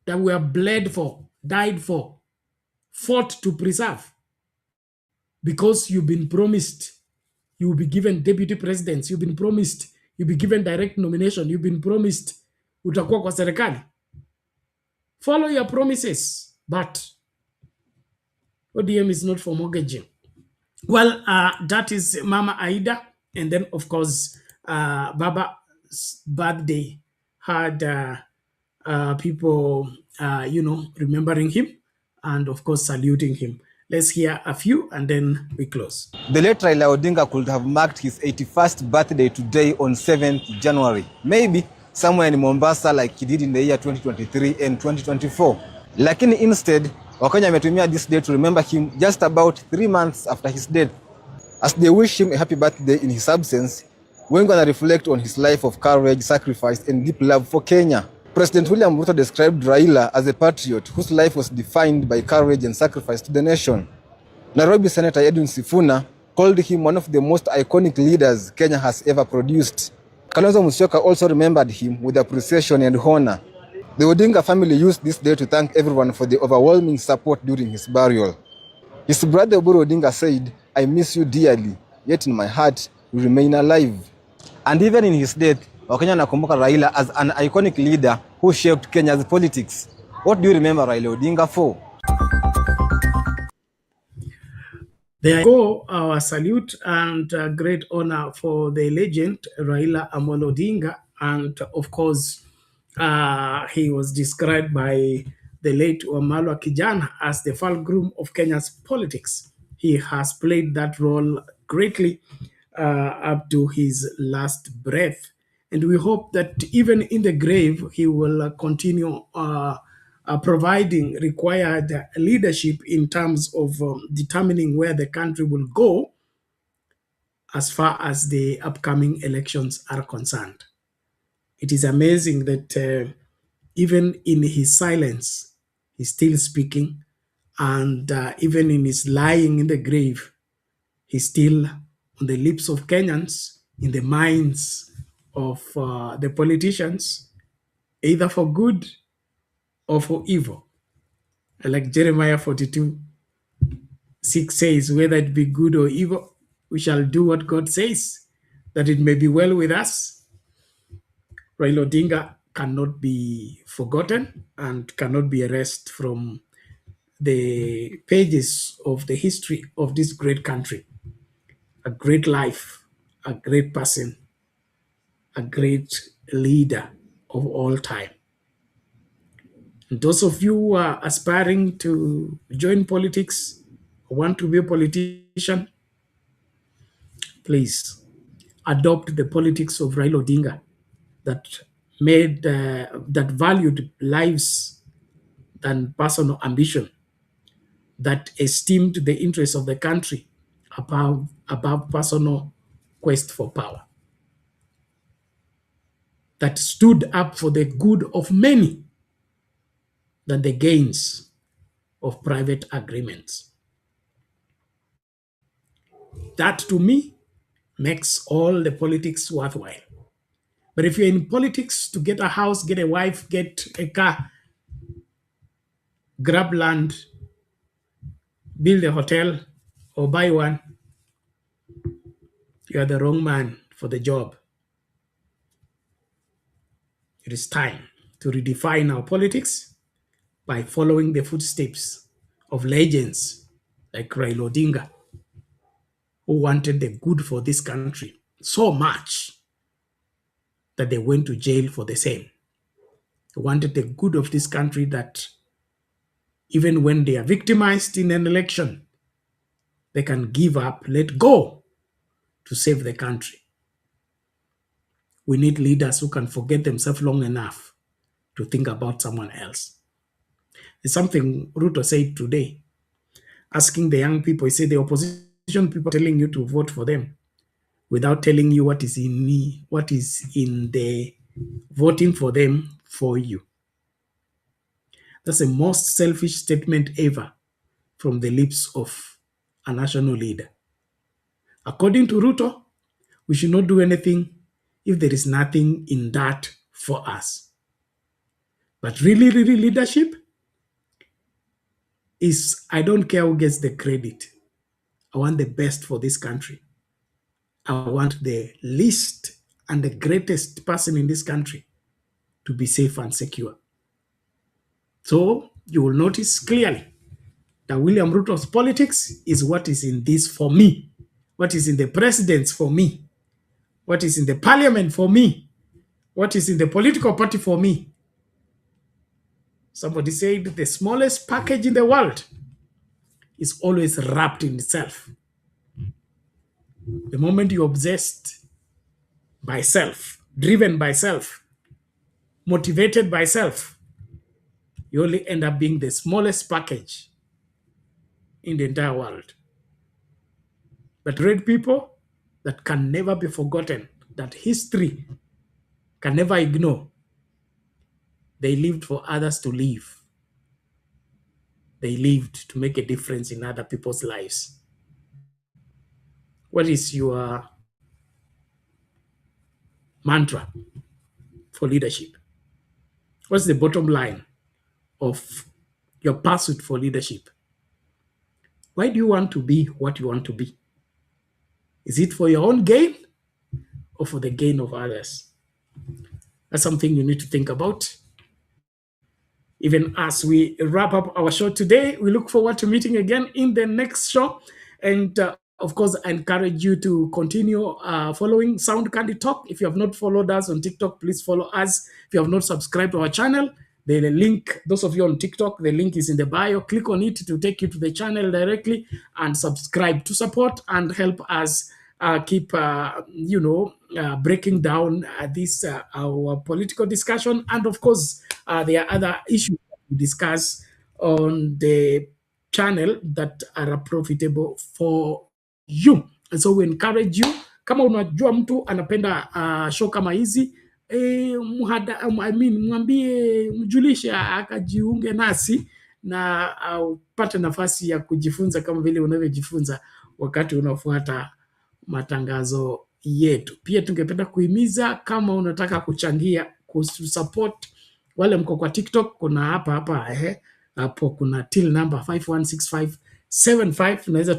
S6: that we have bled for, died for, fought to preserve, because you've been promised you will be given deputy presidents, you've been promised you'll be given direct nomination, you've been promised utakuwa kwa serikali. Follow your promises, but ODM is not for mortgaging. Well, that is Mama Aida, and then of course Baba's birthday had people, remembering him and of course saluting him. Let's hear a few and then we close.
S2: The late Raila Odinga could have marked his 81st birthday today on 7th January. Maybe somewhere in Mombasa like he did in the year 2023 and 2024. Lakini instead, Wakenya ametumia this day to remember him just about 3 months after his death. As they wish him a happy birthday in his absence, we're going to reflect on his life of courage, sacrifice, and deep love for Kenya. President William Ruto described Raila as a patriot whose life was defined by courage and sacrifice to the nation. Nairobi Senator Edwin Sifuna called him one of the most iconic leaders Kenya has ever produced. Kalonzo Musyoka also remembered him with appreciation and honor. The Odinga family used this day to thank everyone for the overwhelming support during his burial. His brother Oburu Odinga said, "I miss you dearly, yet in my heart you remain alive." And even in his death, Wakenya nakumbuka Raila as an iconic leader who shaped Kenya's politics. What do you remember Raila Odinga for?
S6: There go our salute and great honor for the legend Raila Amolo Odinga. And of course, he was described by the late Wamalwa Kijana as the fulcrum of Kenya's politics. He has played that role greatly up to his last breath. And we hope that even in the grave, he will continue providing required leadership in terms of determining where the country will go as far as the upcoming elections are concerned. It is amazing that even in his silence, he's still speaking, and even in his lying in the grave, he's still on the lips of Kenyans, in the minds of the politicians, either for good or for evil. Like Jeremiah 42:6 says, whether it be good or evil, we shall do what God says, that it may be well with us. Raila Odinga cannot be forgotten and cannot be erased from the pages of the history of this great country. A great life, a great person, a great leader of all time. And those of you who are aspiring to join politics, or want to be a politician, please adopt the politics of Raila Odinga that valued lives than personal ambition, that esteemed the interests of the country above personal quest for power, that stood up for the good of many than the gains of private agreements. That to me makes all the politics worthwhile. But if you're in politics to get a house, get a wife, get a car, grab land, build a hotel, or buy one, you are the wrong man for the job. It is time to redefine our politics by following the footsteps of legends like Raila Odinga, who wanted the good for this country so much that they went to jail for the same. They wanted the good of this country that even when they are victimized in an election, they can give up, let go to save the country. We need leaders who can forget themselves long enough to think about someone else. It's something Ruto said today, asking the young people. He said the opposition people telling you to vote for them without telling you what is in the voting for them for you. That's the most selfish statement ever from the lips of a national leader. According to Ruto, we should not do anything if there is nothing in that for us. But really leadership is, I don't care who gets the credit. I want the best for this country. I want the least and the greatest person in this country to be safe and secure. So you will notice clearly that William Ruto's politics is what is in this for me, what is in the presidents for me, what is in the parliament for me, what is in the political party for me. Somebody said the smallest package in the world is always wrapped in itself. The moment you're obsessed by self, driven by self, motivated by self, you only end up being the smallest package in the entire world. But great people that can never be forgotten, that history can never ignore, they lived for others to live. They lived to make a difference in other people's lives. What is your mantra for leadership? What's the bottom line of your pursuit for leadership? Why do you want to be what you want to be? Is it for your own gain or for the gain of others? That's something you need to think about. Even as we wrap up our show today, we look forward to meeting again in the next show. And of course, I encourage you to continue following Sound Candy Talk. If you have not followed us on TikTok, please follow us. If you have not subscribed to our channel, the link, those of you on TikTok, the link is in the bio. Click on it to take you to the channel directly and subscribe to support and help us keep, breaking down this, our political discussion. And of course, there are other issues that we discuss on the channel that are profitable for you. And so we encourage you, kama unajua mtu anapenda show kama hizi, mwambie, mjulishe akajiunge nasi na upate nafasi ya kujifunza kama vile unavyojifunza wakati unafuata matangazo yetu. Pia tungependa kuhimiza kama unataka kuchangia kusupport wale mko kwa TikTok, kuna hapo kuna till number 516575. Unaweza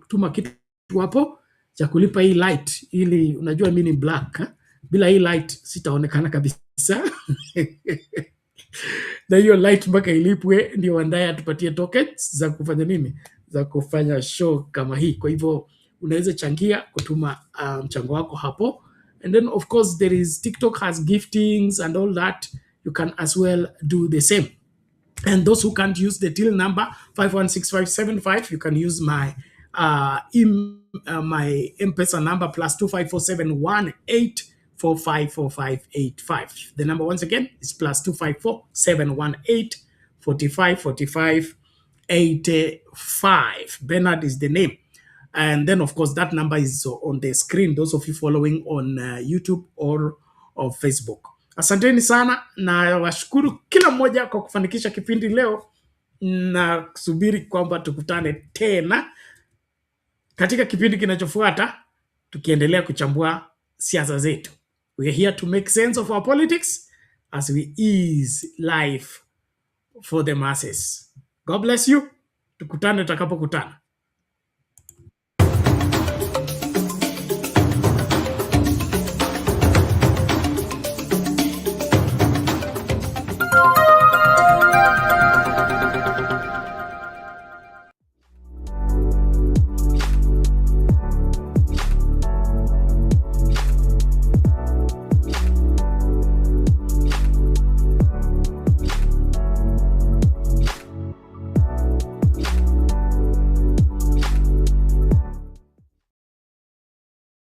S6: tuma kitu hapo cha kulipa hii light, ili unajua mimi ni black, bila hii light sitaonekana kabisa. Na hiyo light mpaka ilipwe ndio Wandaya atupatie tokens za kufanya nini, za kufanya show kama hii. Kwa hivyo unaweza changia kutuma mchango wako hapo. And then of course there is TikTok has giftings and all that. You can as well do the same. And those who can't use the till number 516575, you can use my my M-Pesa number +2547184554585. The number once again is +25471845585. Bernard is the name. And then of course that number is on the screen, those of you following on YouTube or Facebook. Asanteni sana na washukuru kila mmoja kwa kufanikisha kipindi leo, na kusubiri kwamba tukutane tena katika kipindi kinachofuata tukiendelea kuchambua siasa zetu. We are here to make sense of our politics as we ease life for the masses. God bless you. Tukutane tutakapokutana.